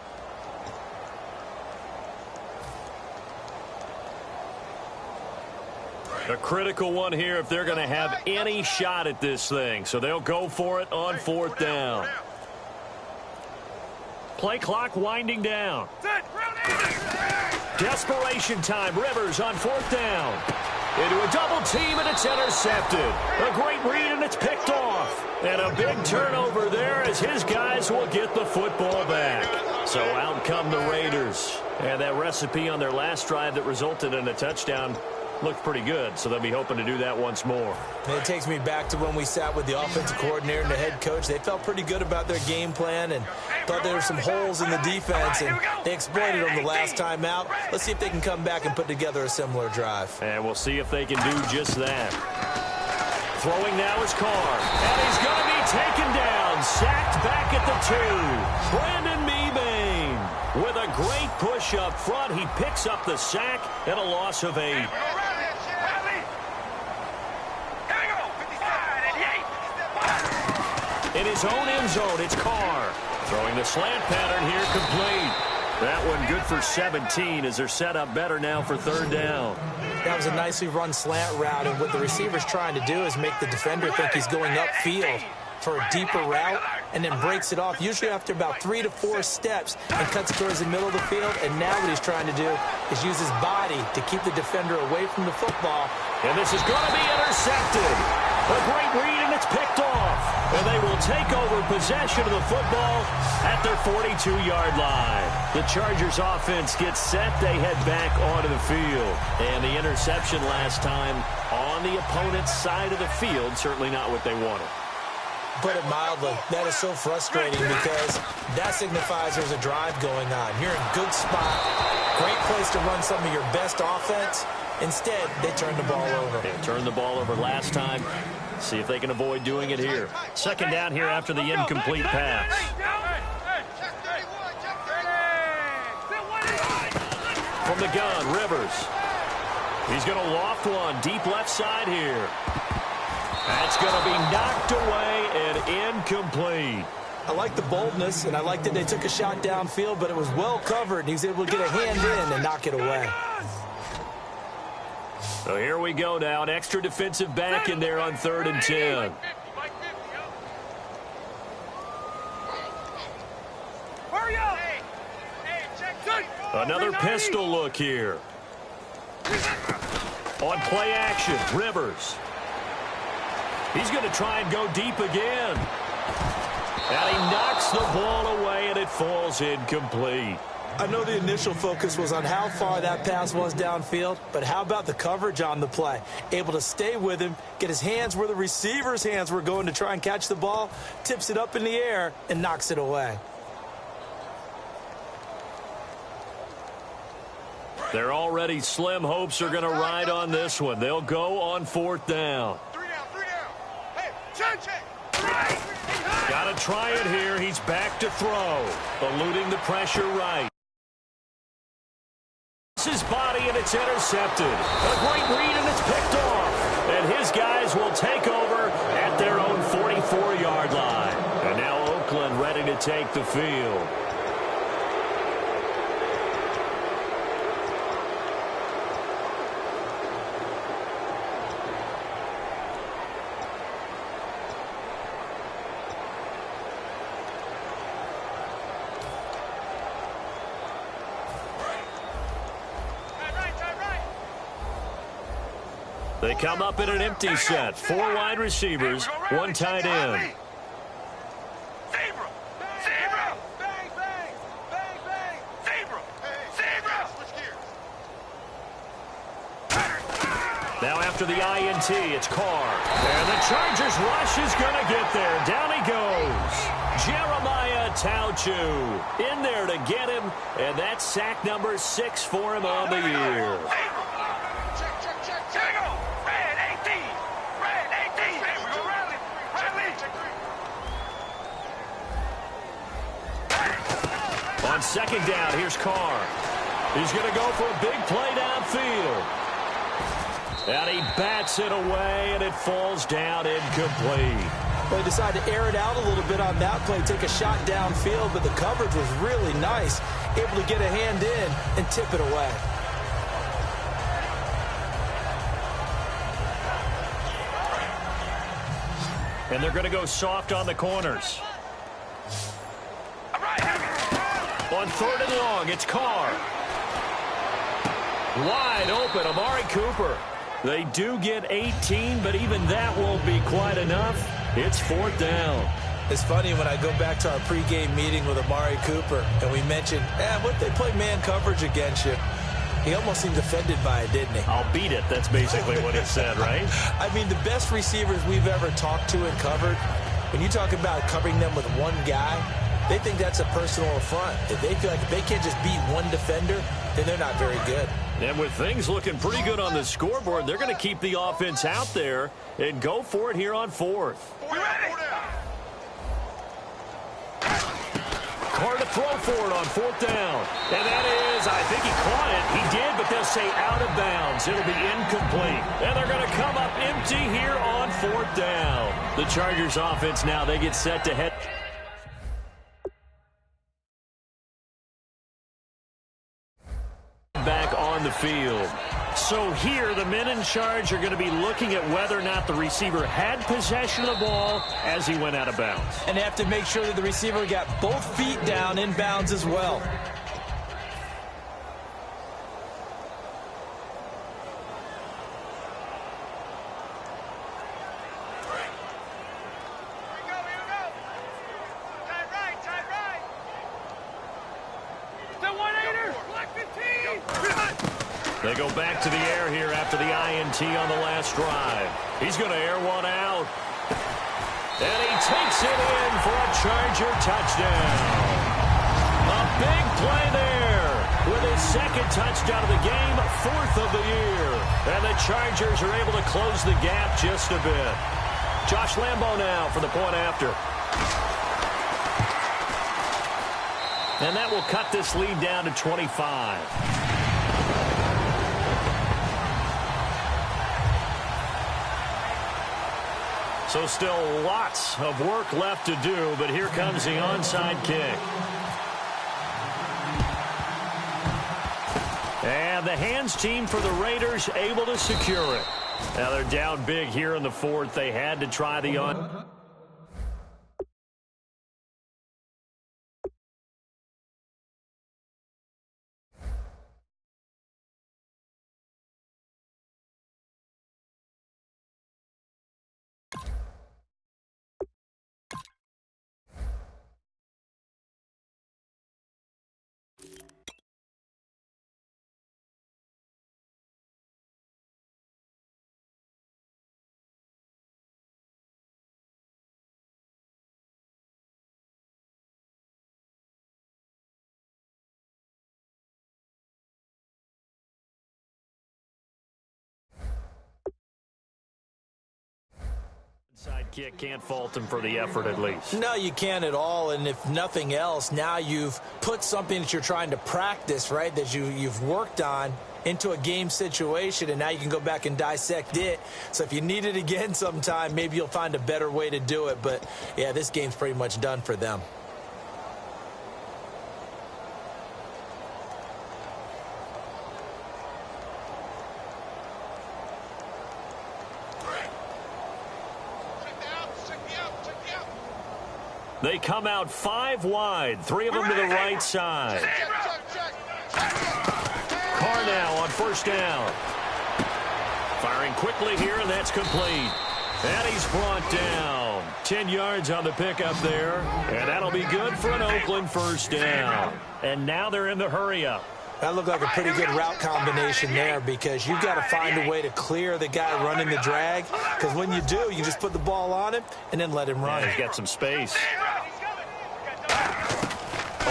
A critical one here if they're going to have any shot at this thing. So they'll go for it on 4th down. Play clock winding down. Desperation time. Rivers on 4th down. Into a double team, and it's intercepted. A great read, and it's picked off. And a big turnover there as his guys will get the football back. So out come the Raiders. And that recipe on their last drive that resulted in a touchdown looked pretty good, so they'll be hoping to do that once more. And it takes me back to when we sat with the offensive coordinator and the head coach. They felt pretty good about their game plan and thought there were some holes in the defense, and they exploited them the last time out. Let's see if they can come back and put together a similar drive. And we'll see if they can do just that. Throwing now is Carr, and he's going to be taken down, sacked back at the 2. Brandon Mebane with a great push up front. He picks up the sack and a loss of 8. In his own end zone, it's Carr. Throwing the slant pattern here, complete. That one good for 17 as they're set up better now for 3rd down. That was a nicely run slant route, and what the receiver's trying to do is make the defender think he's going upfield for a deeper route, and then breaks it off, usually after about 3 to 4 steps, and cuts towards the middle of the field. And now what he's trying to do is use his body to keep the defender away from the football. And this is going to be intercepted. A great read, and it's picked off. And they will take over possession of the football at their 42-yard line. The Chargers offense gets set. They head back onto the field. And the interception last time on the opponent's side of the field, certainly not what they wanted. Put it mildly, that is so frustrating because that signifies there's a drive going on. You're in a good spot, great place to run some of your best offense. Instead, they turn the ball over. They turned the ball over last time. See if they can avoid doing it here. Second down here after the incomplete pass. From the gun, Rivers. He's going to loft one deep left side here. That's going to be knocked away and incomplete. I like the boldness, and I like that they took a shot downfield, but it was well covered, and he was able to get a hand in and knock it away. So here we go now. An extra defensive back in there on 3rd and 10. Another pistol look here. On play action, Rivers. He's going to try and go deep again. And he knocks the ball away, and it falls incomplete. I know the initial focus was on how far that pass was downfield, but how about the coverage on the play? Able to stay with him, get his hands where the receiver's hands were going to try and catch the ball, tips it up in the air, and knocks it away. Their already slim hopes are going to ride on this one. They'll go on 4th down. Got to try it here. He's back to throw. Eluding the pressure right. His body, and it's intercepted. A great read, and it's picked off. And his guys will take over at their own 44-yard line. And now Oakland ready to take the field. They come up in an empty set. 4 wide receivers, 1 tight end. Now after the INT, it's Carr. And the Chargers rush is going to get there. Down he goes. Jeremiah Tauchu in there to get him. And that's sack number 6 for him on the year. On 2nd down, here's Carr. He's going to go for a big play downfield. And he bats it away, and it falls down incomplete. Well, he decided to air it out a little bit on that play, take a shot downfield, but the coverage was really nice. Able to get a hand in and tip it away. And they're going to go soft on the corners. On 3rd and long, it's Carr. Wide open, Amari Cooper. They do get 18, but even that won't be quite enough. It's 4th down. It's funny when I go back to our pregame meeting with Amari Cooper, and we mentioned, what they play man coverage against you. He almost seemed offended by it, didn't he? I'll beat it. That's basically what he said, right? I mean, the best receivers we've ever talked to and covered, when you talk about covering them with one guy, they think that's a personal affront. If they feel like if they can't just beat one defender, then they're not very good. And with things looking pretty good on the scoreboard, they're going to keep the offense out there and go for it here on 4th. Carr to throw for it on 4th down. And that is, I think he caught it. He did, but they'll say out of bounds. It'll be incomplete. And they're going to come up empty here on 4th down. The Chargers offense now, they get set to head. Back on the field. So here, the men in charge are going to be looking at whether or not the receiver had possession of the ball as he went out of bounds. And they have to make sure that the receiver got both feet down in bounds as well. They go back to the air here after the INT on the last drive. He's going to air one out. And he takes it in for a Charger touchdown. A big play there with his second touchdown of the game, 4th of the year. And the Chargers are able to close the gap just a bit. Josh Lambo now for the point after. And that will cut this lead down to 25. So still lots of work left to do, but here comes the onside kick. And the hands team for the Raiders able to secure it. Now they're down big here in the 4th. They had to try the on. Side kick, can't fault him for the effort at least. No, you can't at all. And if nothing else, now you've put something that you're trying to practice, right, that you've worked on into a game situation, and now you can go back and dissect it. So if you need it again sometime, maybe you'll find a better way to do it. But, yeah, this game's pretty much done for them. They come out 5 wide, 3 of them to the right side. Carr now on 1st down. Firing quickly here, and that's complete. And he's brought down. 10 yards on the pickup there, and that'll be good for an Oakland 1st down. And now they're in the hurry-up. That looked like a pretty good route combination there, because you've got to find a way to clear the guy running the drag, because when you do, you just put the ball on him and then let him run. Yeah, he's got some space.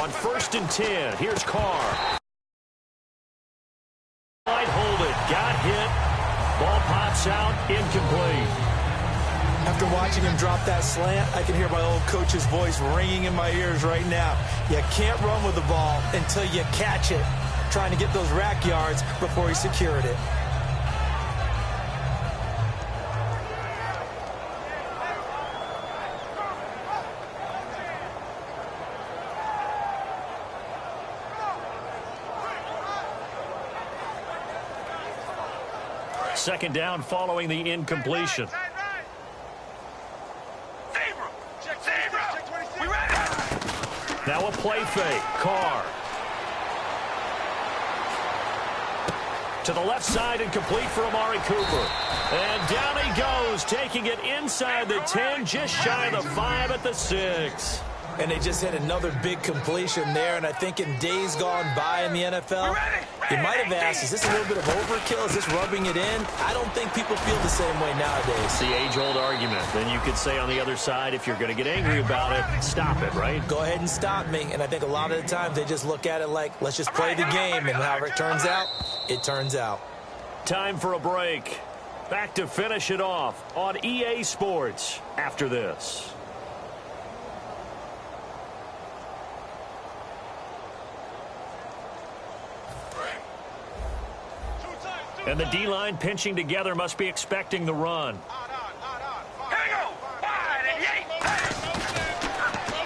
On 1st and 10, here's Carr. Might hold it, got hit. Ball pops out, incomplete. After watching him drop that slant, I can hear my old coach's voice ringing in my ears right now. You can't run with the ball until you catch it. Trying to get those rack yards before he secured it. Second down following the incompletion. Now a play fake. Carr. To the left side and complete for Amari Cooper. And down he goes, taking it inside the 10, just shy of the 5 at the 6. And they just had another big completion there. And I think in days gone by in the NFL, you might have asked, is this a little bit of overkill? Is this rubbing it in? I don't think people feel the same way nowadays. It's the age-old argument. Then you could say on the other side, if you're going to get angry about it, stop it, right? Go ahead and stop me. And I think a lot of the times they just look at it like, let's just play the game. And however it turns out, it turns out. Time for a break. Back to finish it off on EA Sports after this. And the D-line pinching together must be expecting the run.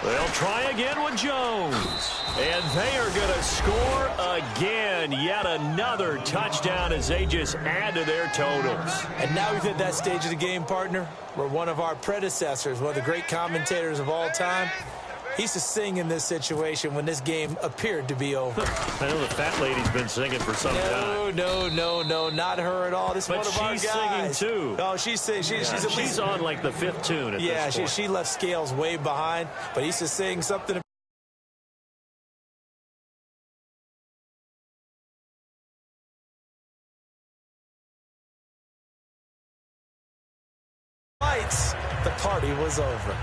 They'll They'll try again with Jones. And they are going to score again. Yet another touchdown as they just add to their totals. And now we've hit that stage of the game, partner, where one of our predecessors, one of the great commentators of all time, he used to sing in this situation when this game appeared to be over. I know the fat lady's been singing for some time. No, not her at all. This is one of our guys. But she's singing, too. Oh, she's singing. She's on, like, the 5th tune at this point. She left Scales way behind, but he used to sing something. Lights, the party was over.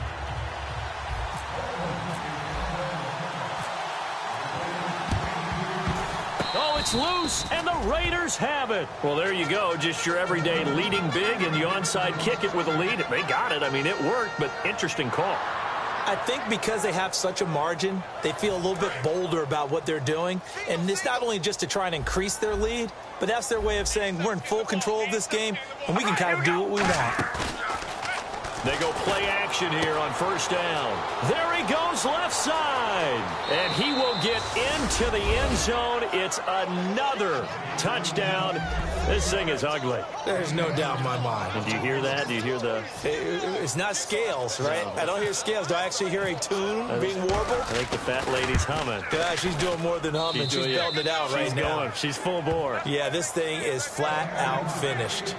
Oh, it's loose, and the Raiders have it. Well, there you go. Just your everyday leading big, and the onside kick it with a lead. They got it. I mean, it worked, but interesting call. I think because they have such a margin, they feel a little bit bolder about what they're doing. And it's not only just to try and increase their lead, but that's their way of saying we're in full control of this game, and we can kind of do what we want. They go play action here on first down. There he goes left side. And he will get into the end zone. It's another touchdown. This thing is ugly. There's no doubt in my mind. And do you hear that? Do you hear the... It's not Scales, right? No. I don't hear Scales. Do I actually hear a tune being warbled? I think the fat lady's humming. Yeah, she's doing more than humming. She's belting it out right now. She's full bore. Yeah, this thing is flat out finished.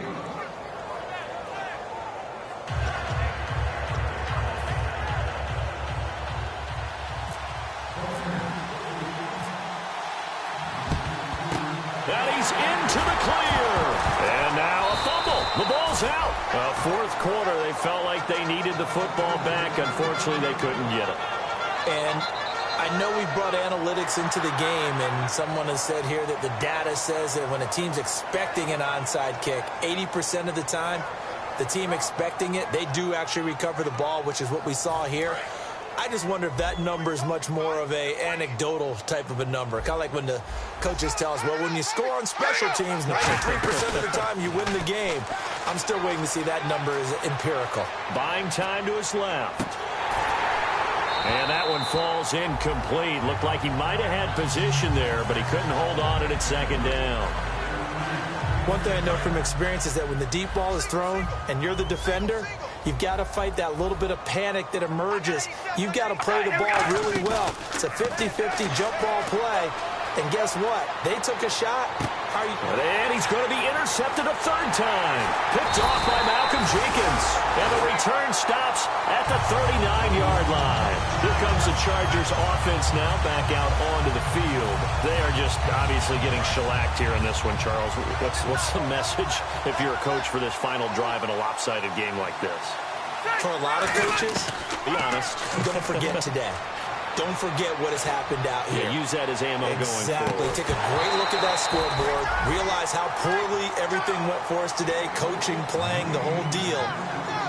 Into the clear. And now a fumble. The ball's out. Fourth quarter, they felt like they needed the football back. Unfortunately, they couldn't get it. And I know we brought analytics into the game, and someone has said here that the data says that when a team's expecting an onside kick, 80% of the time, the team expecting it, they do actually recover the ball, which is what we saw here. I just wonder if that number is much more of a anecdotal type of a number. Kind of like when the coaches tell us, well, when you score on special teams, 93% of the time you win the game. I'm still waiting to see that number is empirical. Buying time to his left. And that one falls incomplete. Looked like he might have had position there, but he couldn't hold on at second down. One thing I know from experience is that when the deep ball is thrown and you're the defender, you've got to fight that little bit of panic that emerges. You've got to play the ball really well. It's a 50-50 jump ball play. And guess what? They took a shot. And he's going to be intercepted a third time. Picked off by Malcolm Jenkins. And the return stops at the 39-yard line. Here comes the Chargers offense now back out onto the field. They are just obviously getting shellacked here in this one, Charles. What's the message if you're a coach for this final drive in a lopsided game like this? For a lot of coaches, be honest, don't forget today. Don't forget what has happened out here. Yeah, use that as ammo going forward. Exactly. Take a great look at that scoreboard. Realize how poorly everything went for us today. Coaching, playing, the whole deal.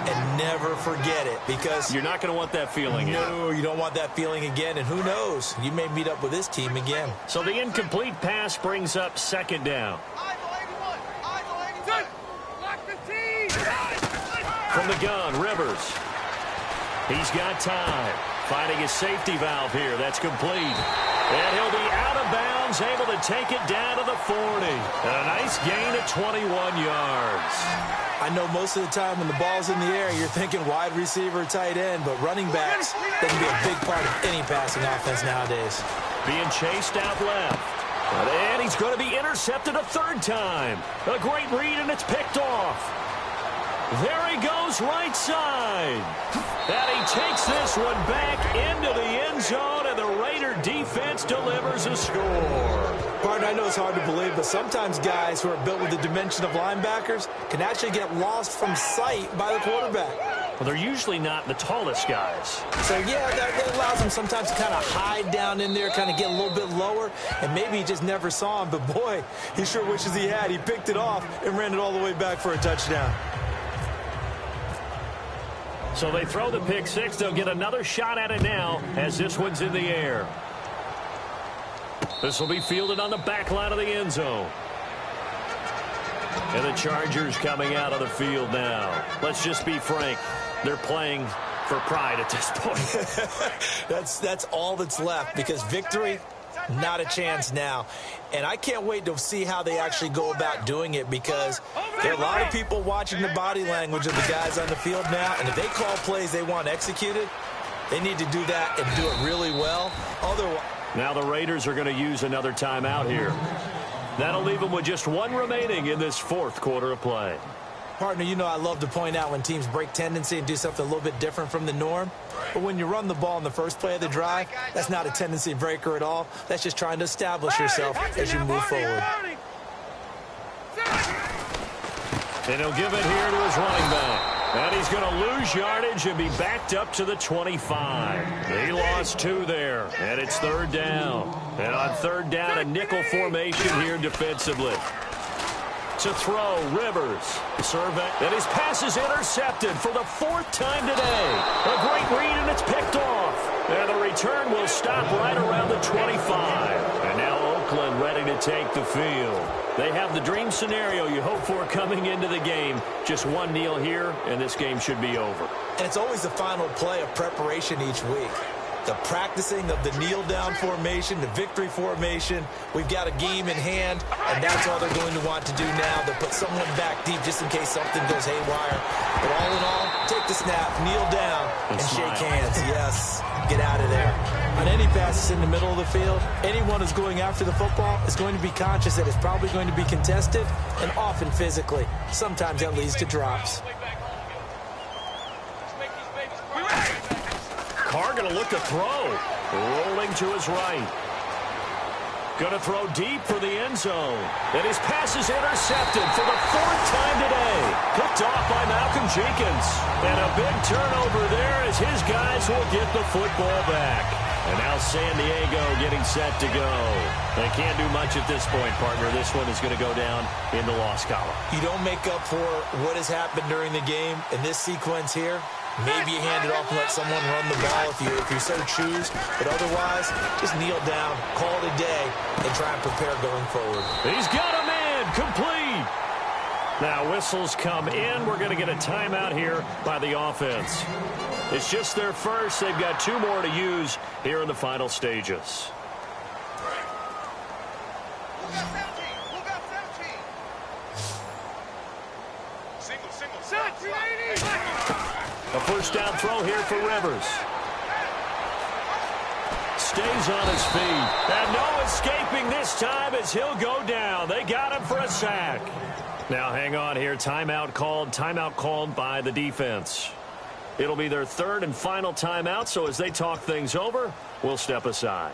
And never forget it, because you're not going to want that feeling again. No, you don't want that feeling again. And who knows? You may meet up with this team again. So the incomplete pass brings up second down. From the gun, Rivers. He's got time. Finding his safety valve here. That's complete. And he'll be out of bounds, able to take it down to the 40. A nice gain of 21 yards. I know most of the time when the ball's in the air, you're thinking wide receiver, tight end, but running backs, they can be a big part of any passing offense nowadays. Being chased out left. And he's going to be intercepted a third time. A great read, and it's picked off. There he goes right side. And he takes this one back into the end zone, and the Raider defense delivers a score. Partner, I know it's hard to believe, but sometimes guys who are built with the dimension of linebackers can actually get lost from sight by the quarterback. Well, they're usually not the tallest guys. So, yeah, that allows them sometimes to kind of hide down in there, kind of get a little bit lower, and maybe he just never saw him. But, boy, he sure wishes he had. He picked it off and ran it all the way back for a touchdown. So they throw the pick six. They'll get another shot at it now as this one's in the air. This will be fielded on the back line of the end zone. And the Chargers coming out of the field now. Let's just be frank. They're playing for pride at this point. That's all that's left, because victory, not a chance now. And I can't wait to see how they actually go about doing it, because there are a lot of people watching the body language of the guys on the field now, and if they call plays they want executed, they need to do that and do it really well. Otherwise, now the Raiders are going to use another timeout here. That'll leave them with just one remaining in this fourth quarter of play. Partner, you know I love to point out when teams break tendency and do something a little bit different from the norm. But when you run the ball in the first play of the drive, that's not a tendency breaker at all. That's just trying to establish yourself as you move forward. And he'll give it here to his running back. And he's going to lose yardage and be backed up to the 25. He lost 2 there, and it's third down. And on third down, a nickel formation here defensively. To throw, Rivers. Survey. And his pass is intercepted for the 4th time today. A great read, and it's picked off. And the return will stop right around the 25. And now Oakland ready to take the field. They have the dream scenario you hope for coming into the game. Just one kneel here, and this game should be over. And it's always the final play of preparation each week. The practicing of the kneel-down formation, the victory formation. We've got a game in hand, and that's all they're going to want to do now. They'll put someone back deep just in case something goes haywire. But all in all, take the snap, kneel down, and shake hands. Yes, get out of there. On any passes in the middle of the field, anyone who's going after the football is going to be conscious that it's probably going to be contested, and often physically. Sometimes that leads to drops. Carr going to look to throw. Rolling to his right. Going to throw deep for the end zone. And his pass is intercepted for the 4th time today. Picked off by Malcolm Jenkins. And a big turnover there as his guys will get the football back. And now San Diego getting set to go. They can't do much at this point, partner. This one is going to go down in the loss column. You don't make up for what has happened during the game in this sequence here. Maybe you hand it off and let someone run the ball if you so choose. But otherwise, just kneel down, call it a day, and try and prepare going forward. He's got a man complete. Now whistles come in. We're going to get a timeout here by the offense. It's just their first. They've got 2 more to use here in the final stages. A first down throw here for Rivers. Stays on his feet. And no escaping this time as he'll go down. They got him for a sack. Now hang on here. Timeout called by the defense. It'll be their 3rd and final timeout, so as they talk things over, we'll step aside.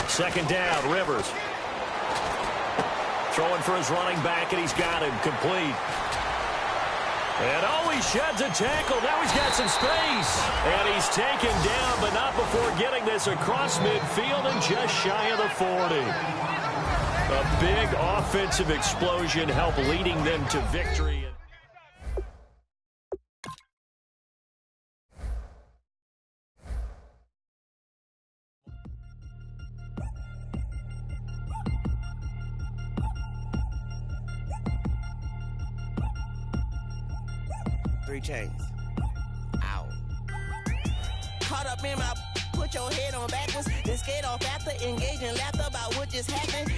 Second down, Rivers. Throwing for his running back, and he's got him complete. And oh, he sheds a tackle. Now he's got some space. And he's taken down, but not before getting this across midfield and just shy of the 40. A big offensive explosion helped leading them to victory. Chains. Ow. Caught up in my, put your head on backwards, then skate off after engaging laughter about what just happened.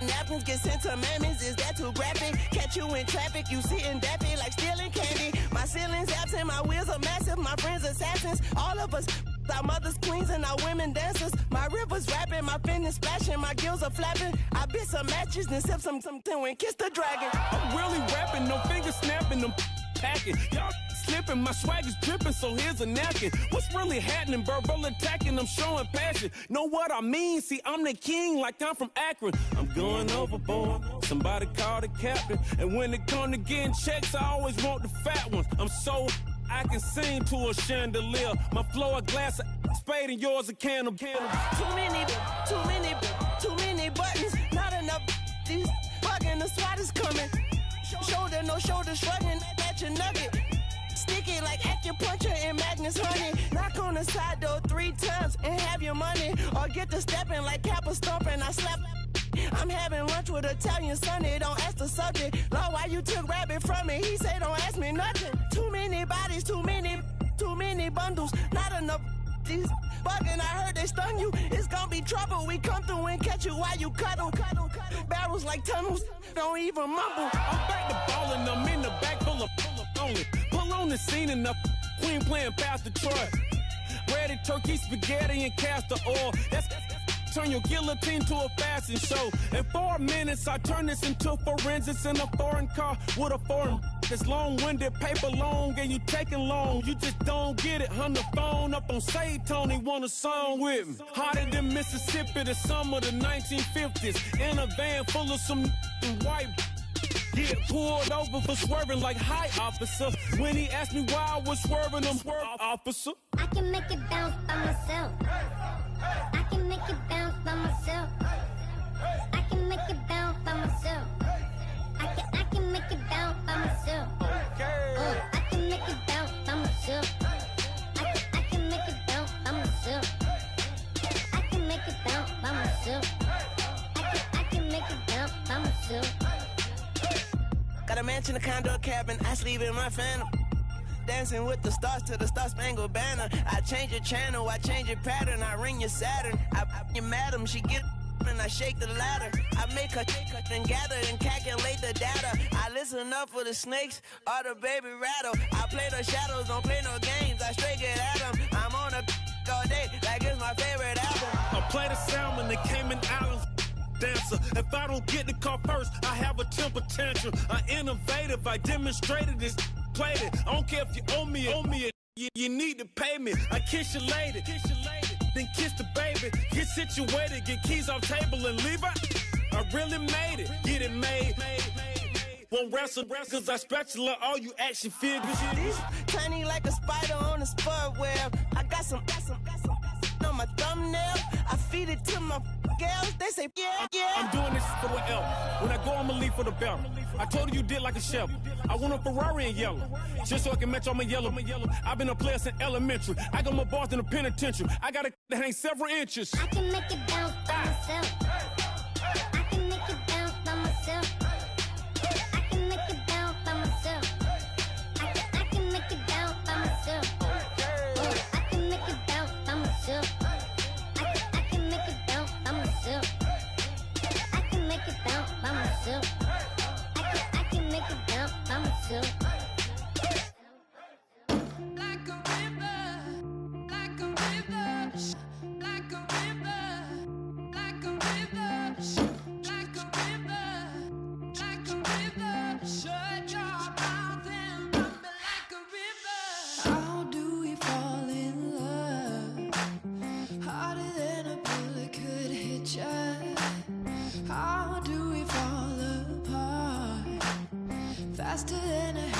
Napkins get sent to mammies, is that too graphic? Catch you in traffic, you sitting daffy like stealing candy. My ceiling's absent, my wheels are massive, my friends assassins. All of us, our mothers queens and our women dancers. My rivers rapping, my finish splashing, my gills are flapping. I bit some matches, then sip some and kiss the dragon. I'm really rapping, no fingers snapping, them packing. Y'all slipping, my swag is dripping, so here's a napkin. What's really happening? Verbal attacking, I'm showing passion. Know what I mean? See, I'm the king like I'm from Akron. I'm going overboard. Somebody call the captain. And when it come to getting checks, I always want the fat ones. I'm so I can sing to a chandelier. My flow a glass of spade and yours a can of. Too many buttons, not enough these. the SWAT is coming. Shoulder, no shoulder, shrugging at your nugget. Sticky like acupuncture and Magnus honey. Knock on the side door 3 times and have your money. Or get to stepping like Kappa stomping. I slap. I'm having lunch with Italian Sonny. Don't ask the subject. Lord, why you took rabbit from me? He say don't ask me nothing. Too many bodies, too many bundles. Not enough. These bugging, I heard they stung you. It's gonna be trouble. We come through and catch you while you cuddle. Barrels like tunnels. Don't even mumble. I'm back to ballin', I'm in the back full of only. Pull on the scene and the queen playing Pastor Troy. Ready turkey, spaghetti, and castor oil. That's turn your guillotine to a fashion show. In 4 minutes, I turn this into forensics in a foreign car with a foreign. It's long-winded, paper long, and you taking long. You just don't get it. On the phone up on Say Tony, want a song with me. Hotter than Mississippi, the summer of the 1950s. In a van full of some white. Get pulled over for swerving like hi, officer. When he asked me why I was swerving, I'm swerve, officer. I can make it bounce by myself. I can make it bounce by myself. I can make it bounce by myself. I can make it bounce by myself. I can make it bounce by myself. I can make it bounce by myself. I can make it bounce by myself. I can make it bounce by myself. Got a mansion, a condo, a cabin. I sleep in my phantom. Dancing with the stars to the Star-Spangled Banner. I change your channel, I change your pattern. I ring your Saturn. I your madam, she get and I shake the ladder. I make her and gather and calculate the data. I listen up for the snakes or the baby rattle. I play the shadows, don't play no games. I straight get at them. I'm on a all day like it's my favorite album. I play the Salmon, the Cayman Islands. Dancer. If I don't get the car first, I have a temper tantrum. I innovative, I demonstrated this, played it. I don't care if you owe me it. You need to pay me. I kiss your lady, then kiss the baby. Get situated, get keys off table and leave her. I really made it, get it made. Won't wrestle, cause I spatula all you action figures. Tiny like a spider on a spud web. I got some on my thumbnail. I feed it to my girls. They say, yeah. I'm doing this for the L. When I go, I'ma leave for the belt. I told you did like a chef. I want a Ferrari in yellow, just so I can match all my yellow. I've been a player since elementary. I got my bars in the penitentiary. I got a that hang several inches. I can make it bounce by myself. I can make it bounce by myself. I can make it bounce by myself. I can make it bounce by myself. I can make it bounce by myself. I can make it bounce by myself. I can make it bounce by myself. I can make it bounce by myself. Like a river, like a river, like a river, like a river, like a river, like a river. Shut your mouth and run me like a river. How do we fall in love? Harder than a bullet could hit ya. How do we fall apart? Faster than a